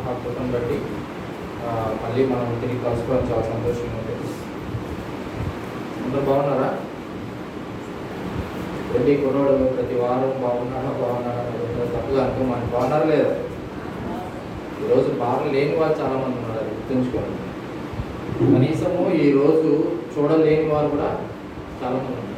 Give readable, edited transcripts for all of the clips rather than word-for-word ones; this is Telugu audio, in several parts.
మహాకృతం బట్టి మళ్ళీ మనం తిరిగి కలుసుకోవడం చాలా సంతోషంగా ఉంటుంది. అందరూ బాగున్నారా? ప్రతి కుర్రోడు ప్రతి వారం బాగున్నాడా తప్పుగా అనుకో, మనకి బాగున్నారా లేదా? ఈరోజు బాగా లేని వాళ్ళు చాలామంది ఉన్నారు, అది గుర్తుంచుకోండి. కనీసము ఈరోజు చూడలేని వారు కూడా చాలామంది ఉన్నారు.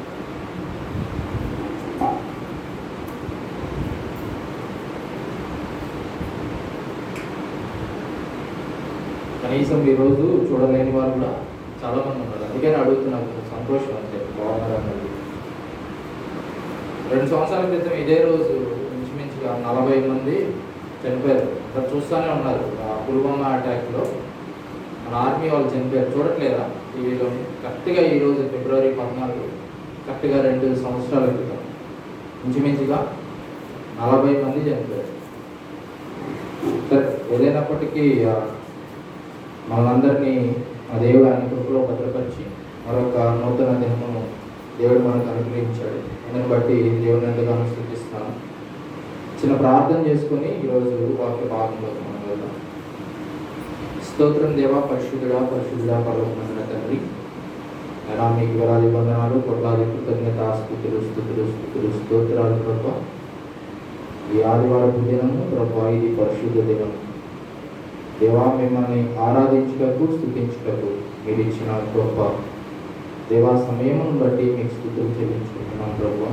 కనీసం ఈరోజు చూడలేని వారు కూడా చాలామంది ఉన్నారు. అందుకని అడుగుతున్నాను, సంతోషం అంతే, బాగున్నారు అన్నది. 2 సంవత్సరాల క్రితం ఇదే రోజు ఇంచుమించుగా 40 మంది చనిపోయారు. అక్కడ చూస్తూనే ఉన్నారు. పుల్వామా అటాక్లో మన ఆర్మీ వాళ్ళు చనిపోయారు, చూడట్లేదా టీవీలో? కరెక్ట్గా ఈరోజు ఫిబ్రవరి 14, కరెక్ట్గా 2 సంవత్సరాల క్రితం ఇంచుమించుగా 40 మంది చనిపోయారు. సరే, ఏదైనప్పటికీ మనందరినీ ఆ దేవుడు ఆయన కృపలో భద్రపరిచి మరొక నూతన దినమును దేవుడు మనకు అనుగ్రహించాడు. అందుని బట్టి దేవుని ఎంతగానో స్తుతిస్తున్నాను. చిన్న ప్రార్థన చేసుకొని ఈరోజు వాక్య భాగంలోకి మనం వెళ్దాం. స్తోత్రం దేవా, పరిశుద్ధుడా పరలోకమందున తండ్రి, అయినా మీకు వేలాది వందనాలు, కోట్లాది కృతజ్ఞత, స్తుతులు స్తోత్రాలు ప్రభా. ఈ ఆదివారపు దినము ప్రభా, ఇది పరిశుద్ధ దినం దేవా. మిమ్మల్ని ఆరాధించుటకు స్తుతించుటకు మీరు ఇచ్చిన గొప్ప దేవా సమయమును బట్టి మీకు స్తుతులు చెల్లించుకుంటున్నాం ప్రభా.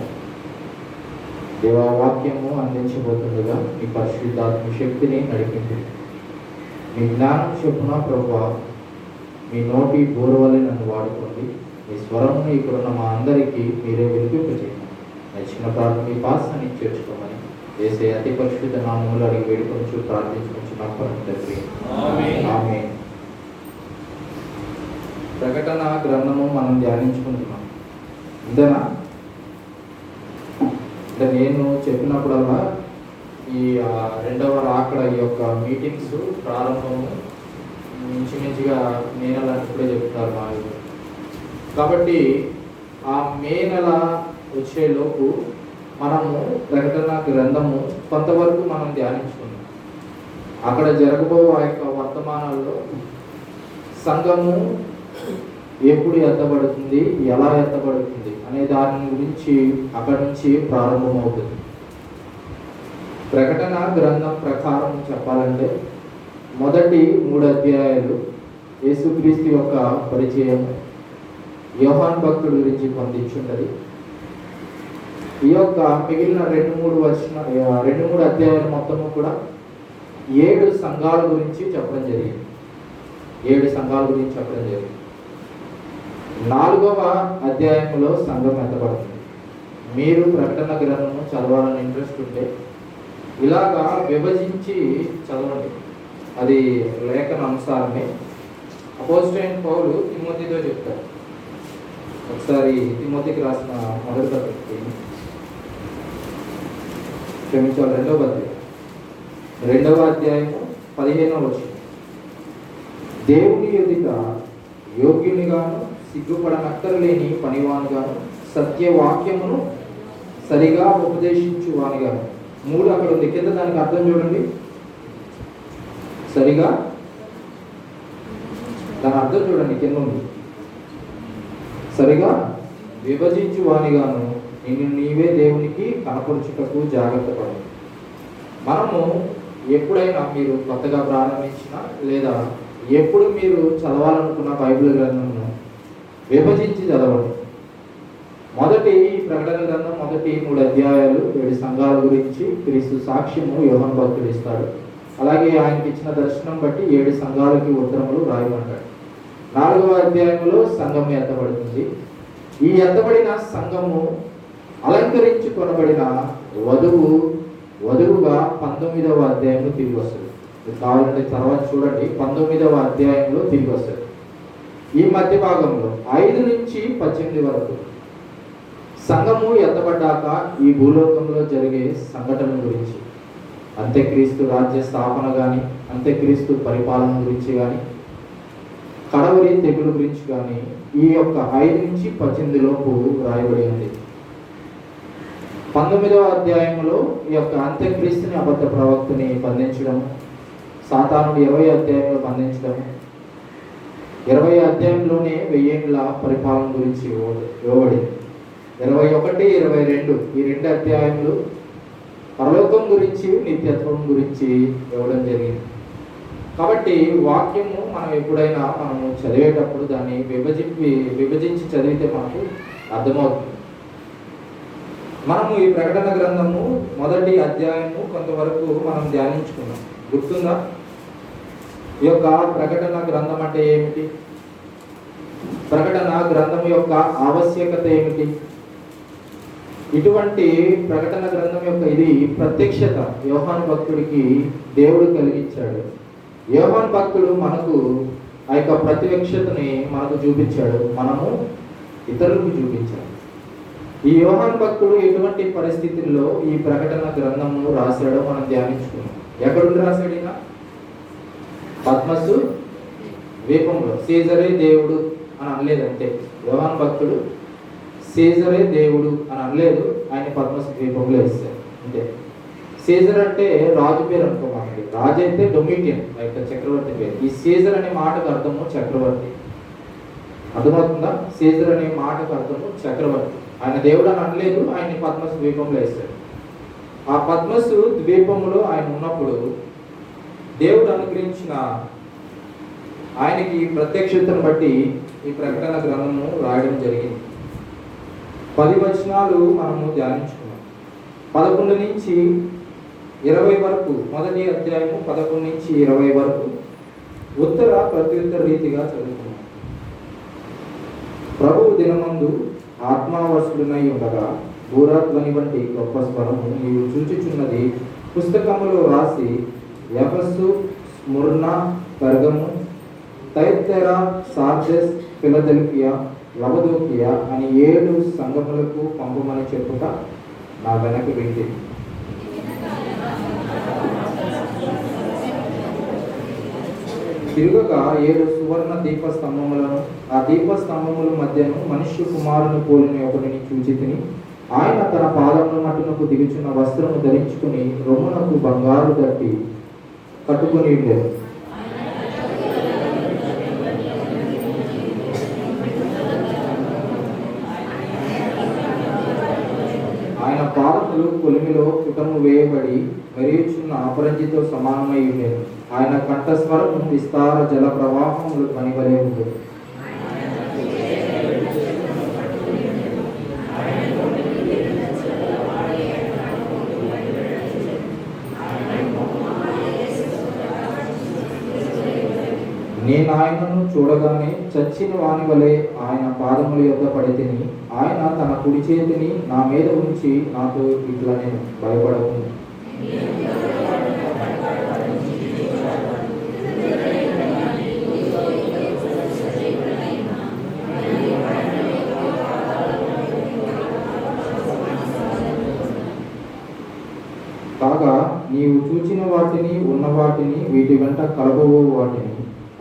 దేవా, వాక్యము అందించబోతుండగా మీ పరిశుద్ధాత్మ శక్తిని నడిపించి మీ జ్ఞానం చొప్పున ప్రభా మీ నోటి బోరువలే నన్ను వాడుకోండి. మీ స్వరమును ఇక్కడున్న మా అందరికీ మీరే వెలిపింపచేయండి. నచ్చిన ప్రార్థన మీ పాసాన్ని చేర్చుకోమని వేసే అతి పరిశుద్ధ నామములు అడిగి వేడుకొంచు ప్రార్థించుకుంటున్నాం తండ్రి, ఆమేన్. ప్రకటన గ్రంథము మనం ధ్యానించుకుంటున్నాం. ఇంతేనా? అంటే నేను చెప్పినప్పుడల్లా ఈ 2వ రాకడ ఈ యొక్క మీటింగ్స్ ప్రారంభము ఇంచుమించుగా మే నెల ఇప్పుడే చెప్తారు మా. కాబట్టి ఆ మే నెల వచ్చేలోపు మనము ప్రకటన గ్రంథము కొంతవరకు మనం ధ్యానించుకున్నాం. అక్కడ జరగబో ఆ యొక్క వర్తమానాల్లో సంఘము ఎప్పుడు ఎత్తబడుతుంది, ఎలా ఎత్తబడుతుంది అనే దాని గురించి అక్కడి నుంచి ప్రారంభమవుతుంది. ప్రకటన గ్రంథం ప్రకారం చెప్పాలంటే మొదటి 3 అధ్యాయాలు యేసుక్రీస్తు యొక్క పరిచయం, యోహాను భక్తుడి గురించి పొందించుంటది. ఈ యొక్క మిగిలిన 2-3 అధ్యాయాలు మొత్తము కూడా 7 సంఘాల గురించి చెప్పడం జరిగింది. 7 సంఘాల గురించి చెప్పడం జరిగింది. 4వ అధ్యాయంలో సంఘం ఎత్తబడుతుంది. మీరు ప్రకటన గ్రంథము చదవాలని ఇంట్రెస్ట్ ఉంటే ఇలాగా విభజించి చదవండి. అది లేఖన అనుసారమే. అపోజిట్ పౌలు తిమోతితో చెప్తారు. ఒకసారి తిమోతికి రాసిన మొదటి పత్రిక, క్షమించాలి, 2వ అధ్యాయము 15వ వచనం. దేవుని ఎదుట యోగ్యునిగాను సిగ్గుపడనక్కరలేని పనివానిగాను సత్యవాక్యమును సరిగా ఉపదేశించువానిగాను. 3 అక్కడ ఉంది, కింద దానికి అర్థం చూడండి. సరిగా దాని అర్థం చూడండి, కింద ఉంది. సరిగా విభజించువానిగాను నిన్ను నీవే దేవునికి కనపరుచుటకు జాగ్రత్త పడు. మనము ఎప్పుడైనా మీరు కొత్తగా ప్రారంభించిన లేదా ఎప్పుడు మీరు చదవాలనుకున్న బైబిల్ గ్రంథమును విభజించి చదవండి. మొదటి ప్రకటన గ్రంథం మొదటి 3 అధ్యాయాలు 7 సంఘాల గురించి క్రీస్తు సాక్ష్యము యోహాను భక్తుడు ఇస్తాడు. అలాగే ఆయనకి ఇచ్చిన దర్శనం బట్టి 7 సంఘాలకి ఉత్తరములు రాయమంటాడు. 4వ అధ్యాయంలో సంఘం ఎత్తబడుతుంది. ఈ ఎత్తబడిన సంఘము అలంకరించుకొనబడిన వధువుగా 19వ అధ్యాయంలో తిరిగి వస్తుంది. కావాలంటే తర్వాత చూడండి, 19వ అధ్యాయంలో తిరిగి వస్తుంది. ఈ మధ్య భాగంలో 5 నుంచి 18 వరకు సంఘము ఎత్తబడ్డాక ఈ భూలోకంలో జరిగే సంఘటనల గురించి, అంత్యక్రీస్తు రాజ్య స్థాపన కానీ, అంత్యక్రీస్తు పరిపాలన గురించి కానీ, కడవరి తెగులు గురించి కానీ ఈ యొక్క 5 నుంచి 18 లోపు రాయబడి ఉంది. 19వ అధ్యాయంలో ఈ యొక్క అంత్యక్రీస్తుని అబద్ధ ప్రవక్తని బంధించడం, సాతానుడు 20 అధ్యాయంలో బంధించడము, 20 అధ్యాయంలోనే 1000 ఏళ్ల పరిపాలన గురించి ఇవ్వబడింది. 21, 22 ఈ 2 అధ్యాయములు పరలోకం గురించి, నిత్యత్వం గురించి ఇవ్వడం జరిగింది. కాబట్టి వాక్యము మనం ఎప్పుడైనా మనము చదివేటప్పుడు దాన్ని విభజించి చదివితే మనకు అర్థమవుతుంది. మనము ఈ ప్రకటన గ్రంథము 1వ అధ్యాయము కొంతవరకు మనం ధ్యానించుకున్నాం. గుర్తుందా? ఈ యొక్క ప్రకటన గ్రంథం అంటే ఏమిటి? ప్రకటన గ్రంథం యొక్క ఆవశ్యకత ఏమిటి? ఇటువంటి ప్రకటన గ్రంథం యొక్క ఇది ప్రత్యక్షత యోహాను భక్తుడికి దేవుడు కలిగించాడు. యోహాను భక్తుడు మనకు ఆ యొక్క ప్రత్యక్షతని మనకు చూపించాడు, మనము ఇతరులకు చూపించాడు. ఈ యోహాను భక్తుడు ఎటువంటి పరిస్థితుల్లో ఈ ప్రకటన గ్రంథము రాశాడో మనం ధ్యానించుకున్నాం. ఎక్కడుండి రాశాడు ఈయన? పద్మసు ద్వీపంలో. సీజరే దేవుడు అని అనలేదంటే యోహాను భక్తుడు సీజరే దేవుడు అని అనలేదు, ఆయన పద్మసు ద్వీపంలో వేస్తాడు అంటే. సీజర్ అంటే రాజు పేరు అనుకోమండి. రాజు అయితే డొమిటియన్, లైక్ చక్రవర్తి పేరు. ఈ సీజర్ అనే మాటకు అర్థము చక్రవర్తి. అర్థమవుతుందా? సీజర్ అనే మాటకు అర్థము చక్రవర్తి. ఆయన దేవుడు అని అనలేదు, ఆయన్ని పద్మసు ద్వీపంలో వేస్తాడు. ఆ పద్మసు ద్వీపంలో ఆయన ఉన్నప్పుడు దేవుడు అనుగ్రహించిన ఆయనకి ప్రత్యక్షతను బట్టి ఈ ప్రకటన గ్రంథము రాయడం జరిగింది. 10 వచనాలు మనము ధ్యానించుకున్నాం. 11 నుంచి 20 వరకు, 1వ అధ్యాయము 11 నుంచి 20 వరకు ఉత్తర ప్రత్యుత్తర రీతిగా చదువుకున్నాం. ప్రభువు దినమందు ఆత్మావశుడునై ఉండగా భూరాధ్వని వంటి గొప్ప స్వరము నీవు చూచుచున్నది పుస్తకములో రాసి ఎఫెసు, స్ముర్నా, పెర్గము, థయతైరా, సార్దెస్, ఫిలదెల్ఫియా, లవదోకియా అని 7 సంఘములకు పంపమని చెప్పుట నా వెనక వింటి. తిరుగగా 7 సువర్ణ దీపస్తంభములను, ఆ దీపస్తంభముల మధ్యను మనుష్య కుమారుని పోలిన ఒకటిని చూచితిని. ఆయన తన పాదముల మట్టునకు దిగుచున్న వస్త్రము ధరించుకుని రొమ్మునకు బంగారు దట్టి కట్టుకుని ఉండేది. ఆయన పాదములు కొలిమిలో పుటము వేయబడి మెరియుచున్న అపరంజితో సమానమై ఉండేది. ఆయన కంఠస్వరము విస్తార జల ప్రవాహములు మణివలే ఉండేది. నేను ఆయనను చూడగానే చచ్చిన వాని వలె ఆయన పాదముల యొద్ద పడి తిని, ఆయన తన కుడి చేతిని నా మీద ఉంచి నాతో ఇట్లా, నేను భయపడకు, కాగా నీవు చూచిన వాటిని, ఉన్న వాటిని, వీటి వెంట కలబోవు వాటిని,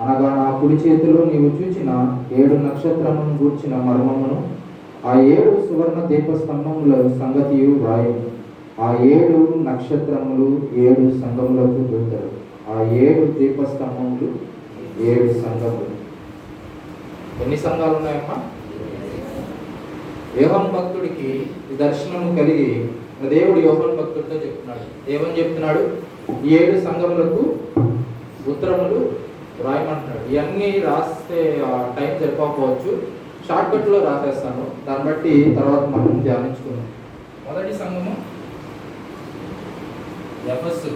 అనగా నా కుడి చేతిలో నీవు చూచిన 7 నక్షత్రమును గూర్చిన మర్మమును, ఆ 7 సువర్ణ దీపస్తంభముల సంగతియు వ్రాయు. ఆ 7 నక్షత్రములు 7 సంఘములకు దూతలు. ఆ 7 దీపస్తంభములు 7 సంఘములు. ఎన్ని సంఘాలు ఉన్నాయమ్మా? యోహాను భక్తుడికి ఈ దర్శనము కలిగి దేవుడు యోహాను భక్తుడితో చెప్తున్నాడు. ఏమని చెప్తున్నాడు? 7 సంఘములకు ఉత్తరములు రాయమంటున్నాడు. ఇవన్నీ రాస్తే టైం సరిపోకపోవచ్చు, షార్ట్కట్లో రాసేస్తాను. దాన్ని బట్టి తర్వాత మనం ధ్యానించుకున్నాం. మొదటి సంఘము ఎఫెసు,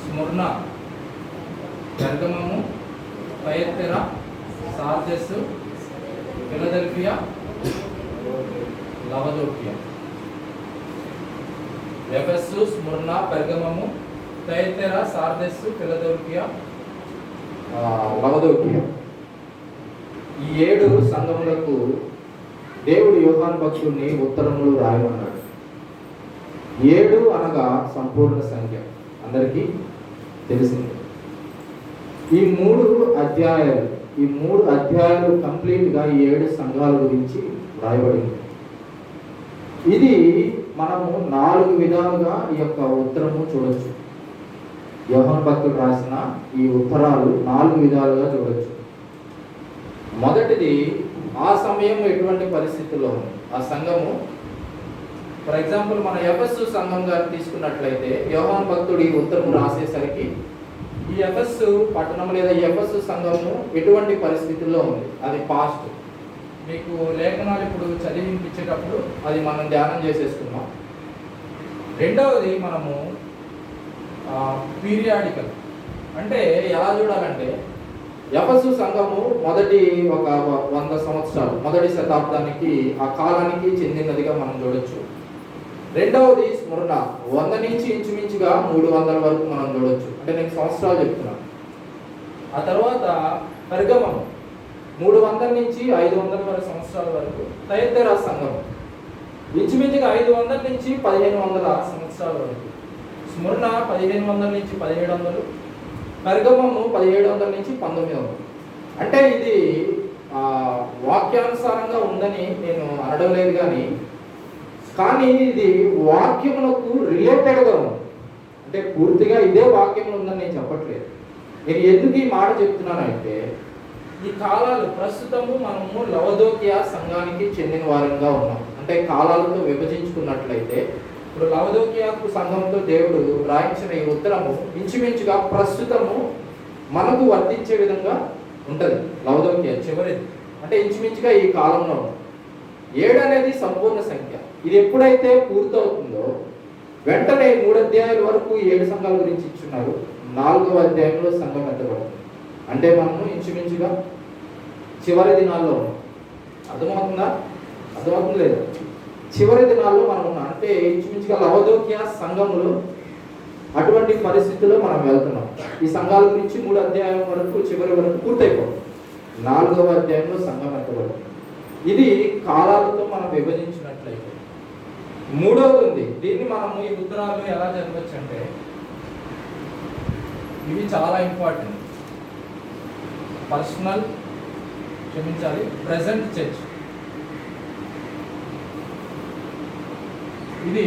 స్ముర్నా, పెర్గమము, థయతైరా, సార్దెస్, ఫిలదెల్ఫియా, లవదోకియా. ఎఫెసు, స్ముర్నా, పెర్గమము, థయతైరా, సార్దెస్, ఫిలదెల్ఫియా, లవదోకియా. ఈ 7 సంఘములకు దేవుడు యోహాను భక్తుడిని ఉత్తరములు రాయమన్నాడు. 7 అనగా సంపూర్ణ సంఖ్య, అందరికీ తెలిసింది. ఈ 3 అధ్యాయాలు కంప్లీట్గా ఈ 7 సంఘాల గురించి రాయబడింది. ఇది మనము 4 విధాలుగా ఈ యొక్క ఉత్తరము చూడొచ్చు. యోహాను భక్తుడు రాసిన ఈ ఉత్తరాలు 4 విధాలుగా చూడొచ్చు. మొదటిది, ఆ సమయం ఎటువంటి పరిస్థితుల్లో ఉంది ఆ సంఘము. ఫర్ ఎగ్జాంపుల్ మన ఎఫెసు సంఘం గారిని తీసుకున్నట్లయితే యోహాను భక్తుడు ఈ ఉత్తరం రాసేసరికి ఈ ఎఫెసు పట్టణం లేదా ఈ ఎఫెసు సంఘము ఎటువంటి పరిస్థితుల్లో ఉంది, అది పాస్ట్. మీకు లేఖనాలు ఇప్పుడు చదివించేటప్పుడు అది మనం ధ్యానం చేసేసుకున్నాం. రెండవది మనము పీరియాడికల్, అంటే ఎలా చూడాలంటే ఎఫెసు సంఘము మొదటి ఒక 100 సంవత్సరాలు, మొదటి శతాబ్దానికి ఆ కాలానికి చెందినదిగా మనం చూడొచ్చు. రెండవది స్మరణ 100 నుంచి ఇంచుమించుగా 300 వరకు మనం చూడొచ్చు, అంటే నేను సంవత్సరాలు చెప్తున్నాను. ఆ తర్వాత పెర్గమం 300 నుంచి 500 వరకు సంవత్సరాల వరకు. తయత్తెరా సంఘం ఇంచుమించుగా 500 నుంచి 1500 సంవత్సరాల వరకు. స్మరణ 1500 నుంచి 1700, పెర్గమము 1700 నుంచి 1900. అంటే ఇది వాక్యానుసారంగా ఉందని నేను అనడం లేదు, కానీ ఇది వాక్యములకు రిలేటెడ్గా ఉంది. అంటే పూర్తిగా ఇదే వాక్యంలో ఉందని నేను చెప్పట్లేదు. నేను ఎందుకు ఈ మాట చెప్తున్నానంటే, ఈ కాలాలు ప్రస్తుతము మనము లవదోకియా సంఘానికి చెందిన వారంగా ఉన్నాం. అంటే కాలాలతో విభజించుకున్నట్లయితే ఇప్పుడు లవదోకియా సంఘంతో దేవుడు రాయించిన ఈ ఉత్తరము ఇంచుమించుగా ప్రస్తుతము మనకు వర్తించే విధంగా ఉంటుంది. లవదోకియా చివరిది, అంటే ఇంచుమించుగా ఈ కాలంలో 7 అనేది సంపూర్ణ సంఖ్య. ఇది ఎప్పుడైతే పూర్తవుతుందో వెంటనే 3 అధ్యాయాల వరకు 7 సంఘాల గురించి ఇచ్చున్నారు. 4వ అధ్యాయంలో సంఘం ఎత్తబడుతుంది. అంటే మనము ఇంచుమించుగా చివరి దినాల్లో అర్థమవుతుందా? అర్థమవుతుంది లేదా? చివరి దినాల్లో మనం ఉన్నాం. అంటే ఇంచుమించుగా లవదోకియా సంఘములు అటువంటి పరిస్థితుల్లో మనం వెళ్తున్నాం. ఈ సంఘాల గురించి 3 అధ్యాయం వరకు చివరి వరకు పూర్తయిపోతుంది. 4వ అధ్యాయంలో సంఘం ఎత్తబడుతుంది. ఇది కాలాలతో మనం విభజించినట్లయితే. మూడవది ఉంది, దీన్ని మనము ఈ ఉత్తరాలు ఎలా చదవచ్చు అంటే, ఇవి చాలా ఇంపార్టెంట్. పర్సనల్, క్షమించాలి, ప్రెజెంట్ చర్చ్. ఇది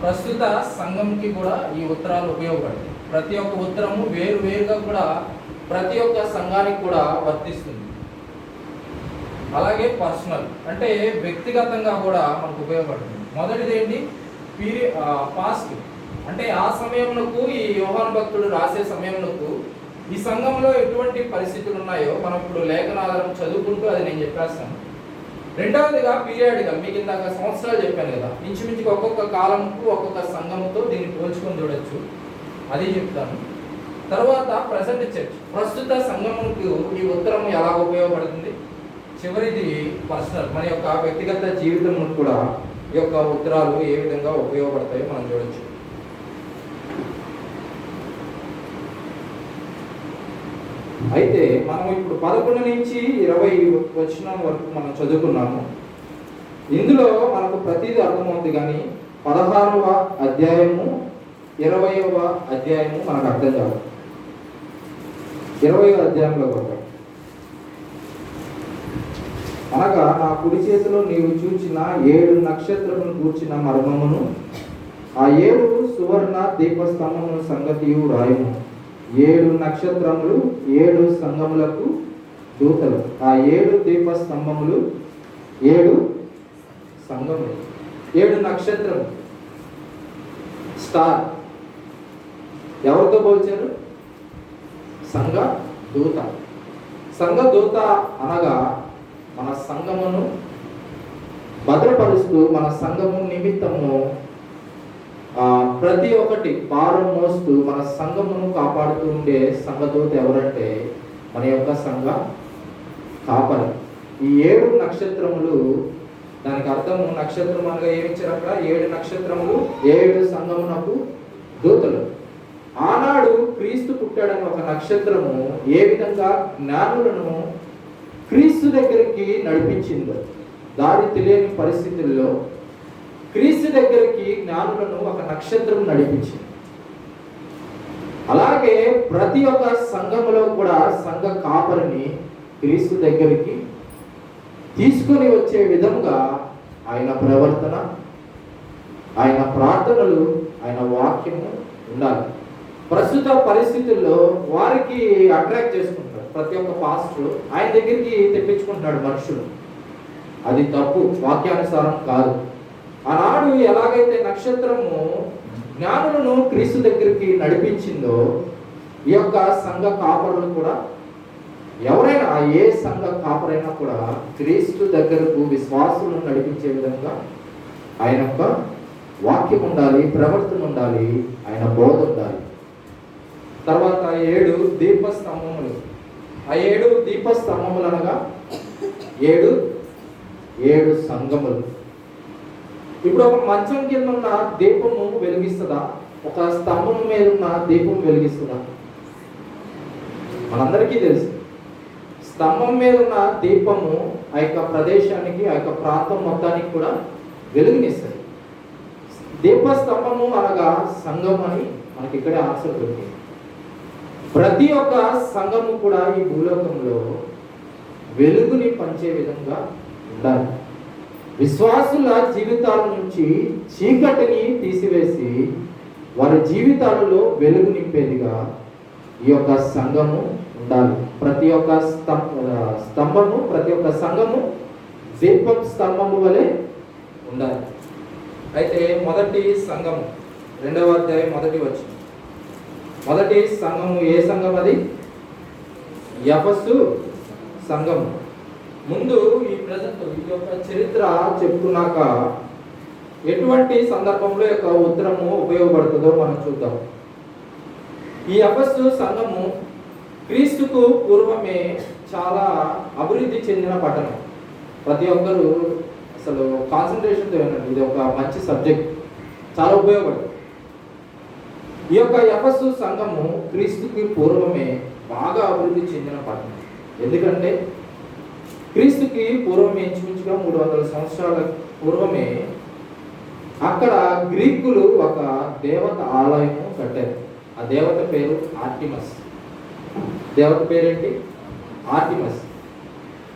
ప్రస్తుత సంఘంకి కూడా ఈ ఉత్తరాలు ఉపయోగపడతాయి. ప్రతి ఒక్క ఉత్తరము వేరుగా కూడా ప్రతి ఒక్క సంఘానికి కూడా వర్తిస్తుంది. అలాగే పర్సనల్, అంటే వ్యక్తిగతంగా కూడా మనకు ఉపయోగపడుతుంది. మొదటిది ఏంటి? పాస్ట్, అంటే ఆ సమయంలో ఈ యోహాను భక్తుడు రాసే సమయంలో ఈ సంఘంలో ఎటువంటి పరిస్థితులు ఉన్నాయో మనం ఇప్పుడు లేఖనాధారం చదువుకుంటూ అది నేను చెప్పేస్తాను. రెండవదిగా పీరియాడికల్, మీకు ఇందాక సంవత్సరాలు చెప్పాను కదా, ఇంచుమించుగా ఒక్కొక్క కాలంకు ఒక్కొక్క సంఘంతో దీన్ని పోల్చుకొని చూడొచ్చు, అది చెప్తాను. తర్వాత ప్రజెంట్ చర్చ్, ప్రస్తుత సంఘముకు ఈ ఉత్తరం ఎలా ఉపయోగపడుతుంది. చివరిది పర్సనల్, మన యొక్క వ్యక్తిగత జీవితం కూడా ఈ యొక్క ఉత్తరాలు ఏ విధంగా ఉపయోగపడతాయో మనం చూడొచ్చు. అయితే మనం ఇప్పుడు 11 నుంచి 20 వచనం వరకు మనం చదువుకున్నాము. ఇందులో మనకు ప్రతిదీ అర్థమవుతుంది, కానీ 16వ అధ్యాయము 20వ అధ్యాయము మనకు అర్థం కాదు. 20వ అధ్యాయంలో కూడా అనగా, నా కుడి చేతిలో నీవు చూచిన 7 నక్షత్రములను కూర్చిన మర్మమును, ఆ 7 సువర్ణ దీపస్తంభముల సంగతియు రాయము. 7 నక్షత్రములు 7 సంఘములకు దూతలు. ఆ 7 దీపస్తంభములు 7 సంఘములు. 7 నక్షత్రములు, స్టార్. ఎవరితో పోల్చారు? సంఘ దూత. సంఘ దూత అనగా మన సంఘమును భద్రపరుస్తూ, మన సంఘము నిమిత్తము ప్రతి ఒక్కటి భారం మోస్తూ మన సంఘమును కాపాడుతూ ఉండే సంఘదూత ఎవరంటే మన యొక్క సంఘ కాపరి. ఈ 7 నక్షత్రములు, దానికి అర్థము నక్షత్రం అనగా ఏమిచ్చారు అక్కడ? 7 నక్షత్రములు 7 సంఘమునకు దూతలు. ఆనాడు క్రీస్తు పుట్టాడని ఒక నక్షత్రము ఏ విధంగా జ్ఞానులను క్రీస్తు దగ్గరికి నడిపించిందో, దారి తెలియని పరిస్థితుల్లో క్రీస్తు దగ్గరికి జ్ఞానులను ఒక నక్షత్రం నడిపించింది. అలాగే ప్రతి ఒక్క సంఘములో కూడా సంఘ కాపరిని క్రీస్తు దగ్గరికి తీసుకొని వచ్చే విధంగా ఆయన ప్రవర్తన, ఆయన ప్రార్థనలు, ఆయన వాక్యము ఉండాలి. ప్రస్తుత పరిస్థితుల్లో వారికి అట్రాక్ట్ చేసుకుంటాడు. ప్రతి ఒక్క పాస్టర్ ఆయన దగ్గరికి తెప్పించుకుంటున్నాడు మనుషులు. అది తప్పు, వాక్యానుసారం కాదు. ఆనాడు ఎలాగైతే నక్షత్రము జ్ఞానులను క్రీస్తు దగ్గరికి నడిపించిందో, ఈ యొక్క సంఘ కాపరులు కూడా, ఎవరైనా ఏ సంఘ కాపరైనా కూడా క్రీస్తు దగ్గరకు విశ్వాసులను నడిపించే విధంగా ఆయన యొక్క వాక్యం ఉండాలి, ప్రవర్తన ఉండాలి, ఆయన బోధ ఉండాలి. తర్వాత 7 దీపస్తంభములు. ఆ 7 దీపస్తంభములు అనగా 7 సంఘములు. ఇప్పుడు ఒక మంచం కింద ఉన్న దీపము వెలిగిస్తుందా? ఒక స్తంభం మీద ఉన్న దీపం వెలిగిస్తుందా? మనందరికీ తెలుసు, స్తంభం మీద ఉన్న దీపము ఆ యొక్క ప్రదేశానికి, ఆ యొక్క ప్రాంతం మొత్తానికి కూడా వెలుగునిస్తుంది. దీపస్తంభము అనగా సంఘం అని మనకి ఇక్కడే ఆన్సర్ దొరికింది. ప్రతి ఒక్క సంఘము కూడా ఈ భూలోకంలో వెలుగుని పంచే విధంగా ఉండాలి. విశ్వాసుల జీవితాల నుంచి చీకటిని తీసివేసి వారి జీవితాలలో వెలుగు నింపేదిగా ఈ యొక్క సంఘము ఉండాలి. ప్రతి ఒక్క స్తంభము, ప్రతి ఒక్క సంఘము దీపం స్తంభము వలె ఉండాలి. అయితే మొదటి సంఘము 2వ అధ్యాయం 1వ వచనం. మొదటి సంఘము ఏ సంఘం? అది ఎఫెసు సంఘము. ముందు ఈ యొక్క చరిత్ర చెప్పుకున్నాక ఎటువంటి సందర్భంలో యొక్క ఉత్తరము ఉపయోగపడుతుందో మనం చూద్దాం. ఈ ఎఫెసు సంఘము క్రీస్తుకు పూర్వమే చాలా అభివృద్ధి చెందిన పట్టణం. ప్రతి ఒక్కరు అసలు కాన్సన్ట్రేషన్తో వినండి, ఇది ఒక మంచి సబ్జెక్ట్, చాలా ఉపయోగపడుతుంది. ఈ యొక్క ఎఫెసు సంఘము క్రీస్తుకి పూర్వమే బాగా అభివృద్ధి చెందిన పట్టణం. ఎందుకంటే క్రీస్తుకి పూర్వం ఇంచుమించుగా 300 సంవత్సరాల పూర్వమే అక్కడ గ్రీకులు ఒక దేవత ఆలయము కట్టారు. ఆ దేవత పేరు ఆర్టిమస్. దేవత పేరేంటి? ఆర్టిమస్.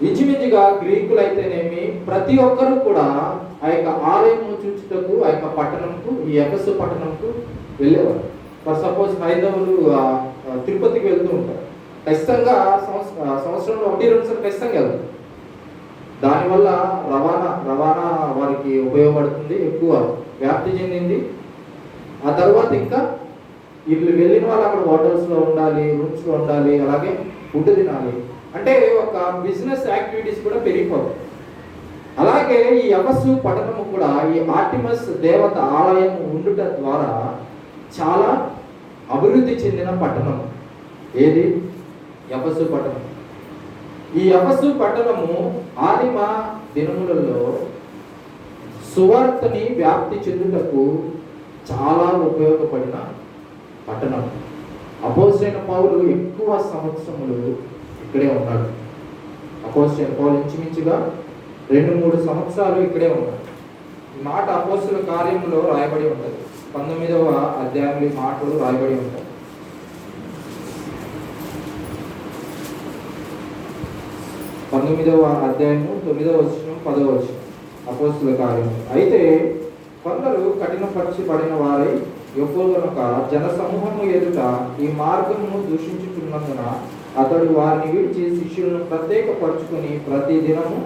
ఇంచుమించుగా గ్రీకులు అయితేనేమి ప్రతి ఒక్కరు కూడా ఆ యొక్క ఆలయము చూచుటకు, ఆ యొక్క పట్టణంకు, ఈ ఎఫెసు పట్టణంకు వెళ్ళేవారు. ఫర్ సపోజ్ హైందవులు తిరుపతికి వెళ్తూ ఉంటారు, ఖచ్చితంగా సంవత్సరంలో 1-2 సార్లు ఖచ్చితంగా వెళ్తారు. దానివల్ల రవాణా వారికి ఉపయోగపడుతుంది, ఎక్కువ వ్యాప్తి చెందింది. ఆ తర్వాత ఇంకా వీళ్ళు వెళ్ళిన వాళ్ళు అక్కడ హోటల్స్లో ఉండాలి, రూమ్స్లో ఉండాలి, అలాగే ఫుడ్ తినాలి. అంటే ఒక బిజినెస్ యాక్టివిటీస్ కూడా పెరిగిపోతాయి. అలాగే ఈ ఎఫెసు పట్టణము కూడా ఈ ఆర్టిమస్ దేవత ఆలయం ఉండుట ద్వారా చాలా అభివృద్ధి చెందిన పట్టణం. ఏది? ఎఫెసు పట్టణం. ఈ ఎఫెసు పట్టణము ఆదిమ దినములలో సువార్తని వ్యాప్తి చెందుటకు చాలా ఉపయోగపడిన పట్టణం. అపోస్తలుడైన పౌలు ఎక్కువ సంవత్సరములు ఇక్కడే ఉన్నాడు. అపోస్తలుడైన పౌలు ఇంచుమించుగా 2-3 సంవత్సరాలు ఇక్కడే ఉన్నాడు. ఈ మాట అపోస్తలుల కార్యములో రాయబడి ఉంటుంది. 19వ అధ్యాయంలో ఈ మాటలు రాయబడి ఉంటాయి. 19వ అధ్యాయము 9వ వచనం 10వ వచనం అపోస్తలుల కార్యము. అయితే కొందరు కఠినపరచబడిన వారై యొప్పొగనొక జన సమూహము ఎదుట ఈ మార్గమును దూషించుతున్నందున అతడు వారిని విడిచి శిష్యులను ప్రత్యేకపరుచుకొని ప్రతి దినము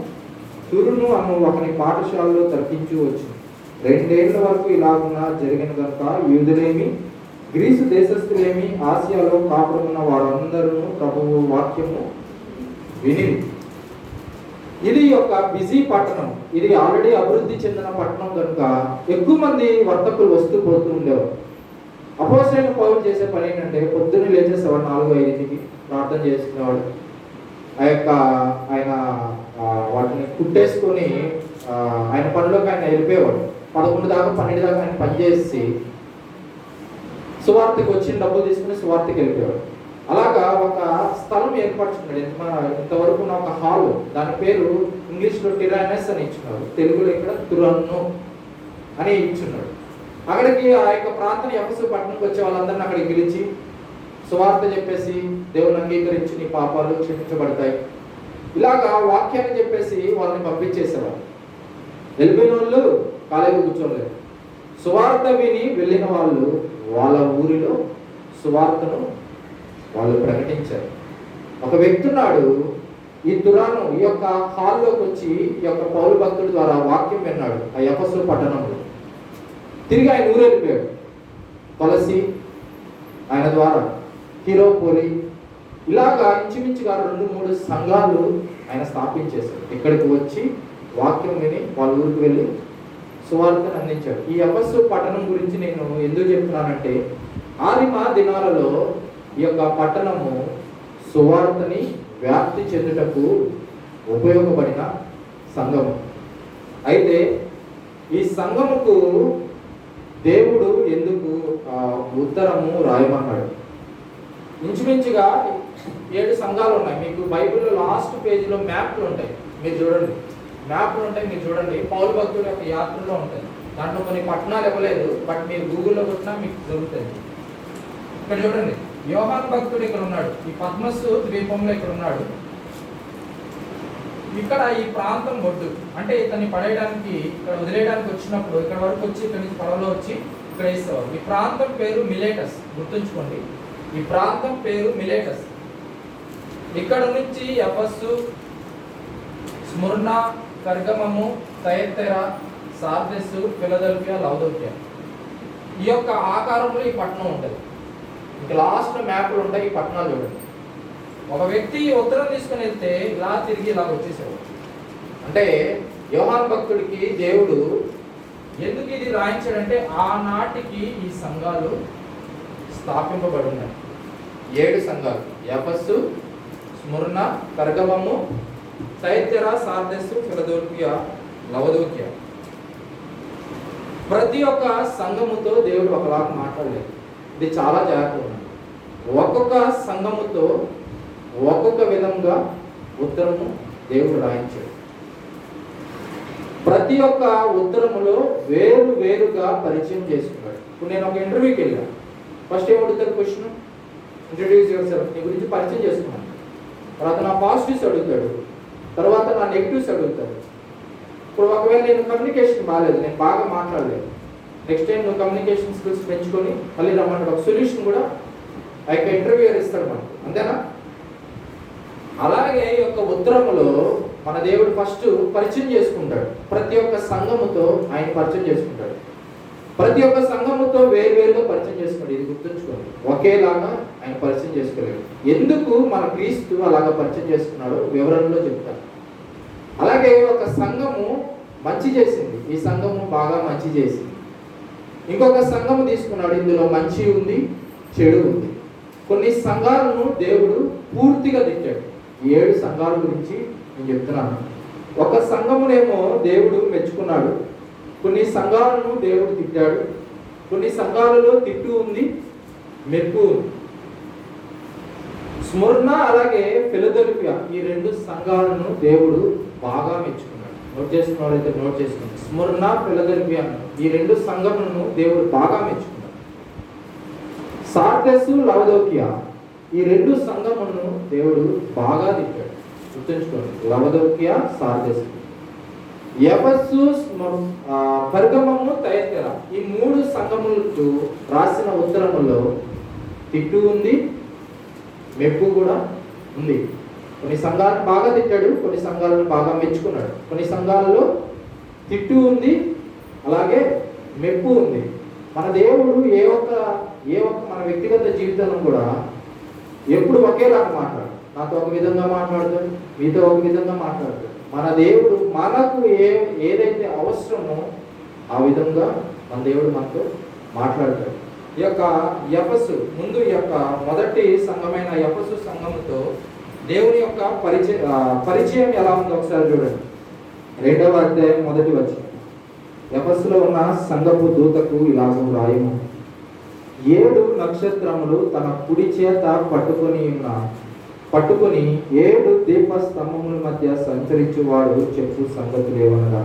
తురును అను ఒకని పాఠశాలలో తర్కించు వచ్చింది. 2 ఏళ్ల వరకు ఇలాగున్న జరిగిన కనుక యూదులేమి గ్రీసు దేశస్థులేమి ఆసియాలో కాపురమున్న వారందరూ ప్రభువు వాక్యము విని. ఇది ఒక బిజీ పట్టణం, ఇది ఆల్రెడీ అభివృద్ధి చెందిన పట్టణం కనుక ఎక్కువ మంది వర్తకులు వస్తూ పోతూ ఉండేవారు. అపోస్తలుడైన పౌలు చేసే పని ఏంటంటే పొద్దున్న లేచేసేవాడు, 4-5కి ప్రార్థన చేసుకునేవాడు. ఆయన వాటిని కుట్టేసుకొని ఆయన పనిలోకి ఆయన వెళ్ళిపోయేవాడు. 11 దాకా 12 దాకా ఆయన పనిచేసి సువార్తకి వచ్చిన డబ్బులు తీసుకుని సువార్తకి వెళ్ళిపోయేవాడు. అలాగా ఒక స్థలం ఏర్పరచుకున్నాడు. ఇంతవరకు ఉన్న ఒక హాల్, దాని పేరు ఇంగ్లీష్లో టిరానస్ అని ఇచ్చున్నాడు, తెలుగులో ఇక్కడ తురన్ను అని ఇచ్చున్నాడు. అక్కడికి ఆ యొక్క ప్రాంతం ఎఫెసు పట్టణంకి వచ్చే వాళ్ళందరినీ అక్కడికి పిలిచి సువార్త చెప్పేసి దేవుని అంగీకరించి నీ పాపాలు క్షమించబడతాయి, ఇలాగా వాక్యాన్ని చెప్పేసి వాళ్ళని పంపించేసేవారు. వెళ్ళిపోయిన వాళ్ళు ఖాళీగా కూర్చోలేదు. సువార్త విని వెళ్ళిన వాళ్ళు వాళ్ళ ఊరిలో సువార్తను వాళ్ళు ప్రకటించారు. ఒక వ్యక్తి ఉన్నాడు, ఈ తురాను ఈ యొక్క హాల్లోకి వచ్చి ఈ యొక్క పౌలు భక్తుడి ద్వారా వాక్యం విన్నాడు ఆ ఎఫెసు పట్టణంలో. తిరిగి ఆయన ఊరు వెళ్ళిపోయాడు. కొలసి ఆయన ద్వారా హీరోపోలి ఇలాగా ఇంచుమించుగా 2-3 సంఘాలు ఆయన స్థాపించేశాడు. ఇక్కడికి వచ్చి వాక్యం విని వాళ్ళ ఊరికి వెళ్ళి సువార్తను అందించాడు. ఈ ఎఫెసు పట్టణం గురించి నేను ఎందుకు చెప్తున్నానంటే, ఆదిమ దినాలలో ఈ యొక్క పట్టణము సువార్తని వ్యాప్తి చెందుటకు ఉపయోగపడిన సంఘము. అయితే ఈ సంఘముకు దేవుడు ఎందుకు ఉత్తరము రాయమన్నాడు? ఇంచుమించుగా 7 సంఘాలు ఉన్నాయి. మీకు బైబిల్లో లాస్ట్ పేజీలో మ్యాప్లు ఉంటాయి, మీరు చూడండి. మ్యాప్లు ఉంటాయి, మీరు చూడండి. పౌలు భక్తుల యొక్క యాత్రలో ఉంటాయి. దాంట్లో కొన్ని పట్టణాలు ఇవ్వలేదు, బట్ మీరు గూగుల్లో కొట్టినా మీకు దొరుకుతుంది. ఇక్కడ చూడండి, యోహాను భక్తుడు ఇక్కడ ఉన్నాడు. ఈ పద్మస్ ద్వీపంలో ఇక్కడ ఉన్నాడు. ఇక్కడ ఈ ప్రాంతం ఒడ్డు, అంటే ఇతన్ని పడేయడానికి, ఇక్కడ వదిలేయడానికి వచ్చినప్పుడు ఇక్కడ వరకు వచ్చి ఇక్కడ నుంచి పడవలో వచ్చి ఇక్కడ వేసేవారు. ఈ ప్రాంతం పేరు మిలేటస్, గుర్తుంచుకోండి. ఈ ప్రాంతం పేరు మిలేటస్. ఇక్కడ నుంచి ఎఫెసు, స్ముర్నా, పెర్గమము, థయతైరా, సార్దెసు, ఫిలదెల్ఫియా, లవదోకియా, ఈ యొక్క ఆకారంలో ఈ పట్టణం ఉంటుంది. ఇక లాస్ట్ మ్యాప్లు ఉంటాయి. ఈ పట్టణాలు చూడండి. ఒక వ్యక్తి ఉత్తరం తీసుకుని వెళ్తే ఇలా తిరిగి ఇలా వచ్చేసాడు. అంటే యోహాను భక్తుడికి దేవుడు ఎందుకు ఇది రాయించాడంటే, ఆనాటికి ఈ సంఘాలు స్థాపింపబడి ఉన్నాయి. 7 సంఘాలు: ఎఫెసు, స్ముర్నా, పెర్గమము, థయతైరా, సార్దెసు, ఫిలదెల్ఫియా, లవదోకియా. ప్రతి ఒక్క సంఘముతో దేవుడు ఒకలాగా మాట్లాడలేదు. ఇది చాలా జాగ్రత్తగా ఉంది. ఒక్కొక్క సంఘముతో ఒక్కొక్క విధంగా ఉత్తరము దేవుడు రాయించాడు. ప్రతి ఒక్క ఉత్తరములో వేరు వేరుగా పరిచయం చేసుకున్నాడు. ఇప్పుడు నేను ఒక ఇంటర్వ్యూకి వెళ్ళాను. ఫస్ట్ ఏమడుగుతారు? క్వశ్చన్, ఇంట్రడ్యూస్ యువర్ సెల్ఫ్, నీ గురించి పరిచయం చేసుకున్నాను. తర్వాత నా పాజిటివ్స్ అడుగుతాడు, తర్వాత నా నెగిటివ్స్ అడుగుతాడు. ఇప్పుడు ఒకవేళ నేను కమ్యూనికేషన్ బాగాలేదు, నేను బాగా మాట్లాడలేదు, నెక్స్ట్ టైం నువ్వు కమ్యూనికేషన్ స్కిల్స్ పెంచుకొని మళ్ళీ రమ్మంటాడు. ఒక సొల్యూషన్ కూడా ఆ యొక్క ఇంటర్వ్యూయర్ ఇస్తాడు మనకు, అంతేనా? అలాగే ఈ యొక్క ఉత్తరములో మన దేవుడు ఫస్ట్ పరిచయం చేసుకుంటాడు. ప్రతి ఒక్క సంఘముతో ఆయన పరిచయం చేసుకుంటాడు. ప్రతి ఒక్క సంఘముతో వేరువేరుగా పరిచయం చేసుకుంటాడు. ఇది గుర్తుంచుకోండి, ఒకేలాగా ఆయన పరిచయం చేసుకోలేడు. ఎందుకు మన క్రీస్తు అలాగా పరిచయం చేసుకున్నాడో వివరణలో చెప్తాడు. అలాగే ఒక సంఘము మంచి చేసింది, ఈ సంఘము బాగా మంచి చేసింది. ఇంకొక సంఘము తీసుకున్నాడు, ఇందులో మంచి ఉంది, చెడు ఉంది. కొన్ని సంఘాలను దేవుడు పూర్తిగా తిట్టాడు. 7 సంఘాల గురించి నేను చెప్తున్నాను. ఒక సంఘమునేమో దేవుడు మెచ్చుకున్నాడు, కొన్ని సంఘాలను దేవుడు తిట్టాడు. కొన్ని సంఘాలలో తిట్టు ఉంది, మెప్పు ఉంది. స్ముర్నా అలాగే ఫిలదెల్ఫియా, ఈ 2 సంఘాలను దేవుడు బాగా మెచ్చుకున్నాడు. నోట్ చేసుకున్న వాళ్ళైతే నోట్ చేసుకోండి. స్ముర్నా, ఫిలదెల్ఫియా, ఈ 2 సంఘములను దేవుడు బాగా మెచ్చుకున్నాడు. సార్దెసు, లవదోకియా, ఈ 2 సంఘములను దేవుడు బాగా తిట్టాడు. గుర్తుంచుకోండి, లవదోకియా, సార్దెసు. ఎఫెసు, పెర్గమము, థయతైరా, ఈ 3 సంఘములకు రాసిన ఉత్తరములో తిట్టు ఉంది, మెప్పు కూడా ఉంది. కొన్ని సంఘాలను బాగా తిట్టాడు, కొన్ని సంఘాలను బాగా మెచ్చుకున్నాడు. కొన్ని సంఘాలలో తిట్టు ఉంది, అలాగే మెప్పు ఉంది. మన దేవుడు ఏ ఒక్క మన వ్యక్తిగత జీవితంలో కూడా ఎప్పుడు ఒకేలాగా మాట్లాడు. నాతో ఒక విధంగా మాట్లాడతాడు, మీతో ఒక విధంగా మాట్లాడతాడు. మన దేవుడు మనకు ఏదైతే అవసరమో ఆ విధంగా మన దేవుడు మనతో మాట్లాడతాడు. ఈ యొక్క ఎఫెసు ముందు ఈ యొక్క మొదటి సంఘమైన ఎఫెసు సంఘముతో దేవుని యొక్క పరిచయం ఎలా ఉందో ఒకసారి చూడండి. 2వ అధ్యాయం 1వ వచనం. ఎఫెసులో ఉన్న సంఘపు దూతకు ఇలాగూ రాయము: 7 నక్షత్రములు తన కుడి చేత పట్టుకొని 7 దీపస్తంభముల మధ్య సంచరించువాడు చెప్పు సంగతులు ఏమనగా.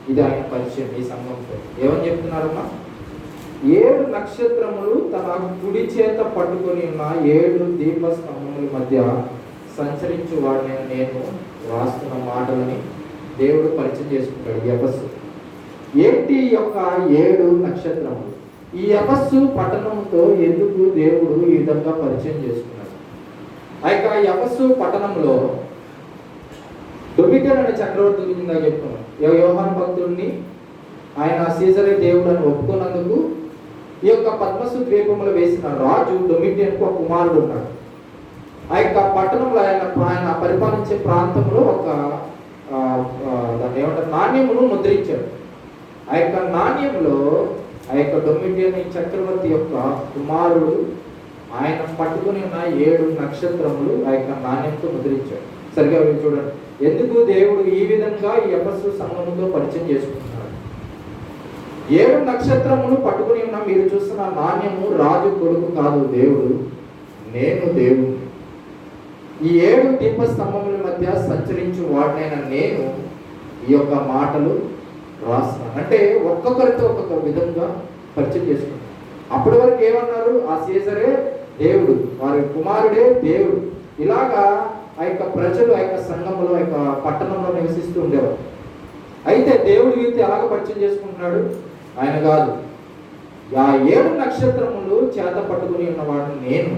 ఇది ఆయన పరిచయం ఈ సంఘంతో. ఏమని చెప్తున్నారమ్మా? 7 నక్షత్రములు తన కుడి చేత పట్టుకొని ఉన్న 7 దీపస్తంభముల మధ్య సంచరించువాడిని నేను రాస్తున్న మాటలని దేవుడు పరిచయం చేసుకుంటాడు. ఎఫెసు ఏంటి యొక్క 7 నక్షత్రములు? ఈ ఎఫెసు పట్టణంతో ఎందుకు దేవుడు ఈ విధంగా పరిచయం చేసుకున్నాడు? ఆ యొక్క ఎఫెసు పట్టణంలో డొమిటియన్ అనే చక్రవర్తి గురించి చెప్పుకున్నాం. యోహాను భక్తుడిని ఆయన సీజరే దేవుడు అని ఒప్పుకున్నందుకు ఈ యొక్క పద్మసు ద్వీపంలో వేసిన రాజు డొమిటియన్కు ఒక కుమారుడు ఉన్నాడు. ఆ యొక్క పట్టణంలో ఆయన పరిపాలించే ప్రాంతంలో ఒక దాన్ని ఏమంటారు నాణ్యమును ముద్రించాడు. ఆ యొక్క నాణ్యంలో ఆ యొక్క డొమిటియన్ చక్రవర్తి యొక్క కుమారుడు ఆయన పట్టుకుని ఉన్న 7 నక్షత్రములు ఆ యొక్క నాణ్యంతో ముద్రించాడు. సరిగా చూడండి, ఎందుకు దేవుడు ఈ విధంగా ఈ ఎఫెసు సంఘముతో పరిచయం చేసుకుంటున్నాడు? 7 నక్షత్రములు పట్టుకుని ఉన్న మీరు చూస్తున్న నాణ్యము రాజు కొడుకు కాదు, దేవుడు, నేను దేవుడు. ఈ 7 దీపస్తంభముల మధ్య సంచరించు వాడినైనా నేను ఈ యొక్క మాటలు రాస్తున్నాను. అంటే ఒక్కొక్కరితో ఒక్కొక్క విధంగా పరిచయం చేసుకున్నాను. అప్పటి వరకు ఏమన్నారు? ఆ సీజరే దేవుడు, వారి కుమారుడే దేవుడు. ఇలాగా ఆ యొక్క ప్రజలు ఆ యొక్క సంఘంలో ఆ యొక్క పట్టణంలో నివసిస్తూ ఉండేవారు. అయితే దేవుడి వీరితో ఎలాగ పరిచయం చేసుకుంటున్నాడు? ఆయన కాదు, ఆ 7 నక్షత్రములు చేత పట్టుకుని ఉన్నవాడు నేను,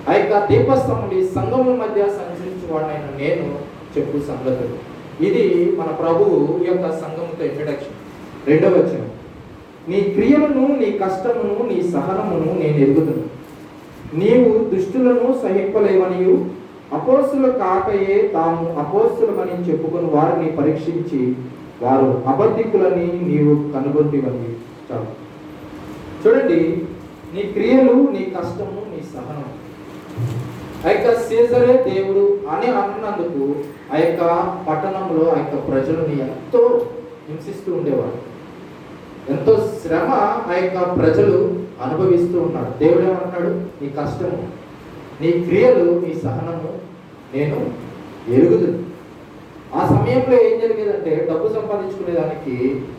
ఆ యొక్క దీపస్తంభములు ఈ సంఘముల మధ్య సంచరించేవాడినైనా నేను చెప్పు సంగతులు. ఇది మన ప్రభువు ఈ యొక్క సంఘముతో ఇంట్రడక్షన్. 2వ వచనం, నీ క్రియలను, నీ కష్టమును, నీ సహనమును నేను ఎరుగుదును. నీవు దుష్టులను సహింపలేవనియు అపోస్తులు కాకయే తాము అపోస్తులమని చెప్పుకుని వారిని పరీక్షించి వారు అబద్ధికులని నీవు కనుగొంటివని. చాలు. చూడండి, నీ క్రియలు, నీ కష్టము, నీ సహనం. ఆ యొక్క సీజరే దేవుడు అని అన్నందుకు ఆ యొక్క పట్టణంలో ఆ యొక్క ప్రజలను ఎంతో హింసిస్తూ ఉండేవారు. ఎంతో శ్రమ ఆ యొక్క ప్రజలు అనుభవిస్తూ ఉన్నారు. దేవుడు ఏమంటున్నాడు? నీ కష్టము, నీ క్రియలు, నీ సహనము నేను ఎరుగుదును. ఆ సమయంలో ఏం జరిగేదంటే, డబ్బు సంపాదించుకునేదానికి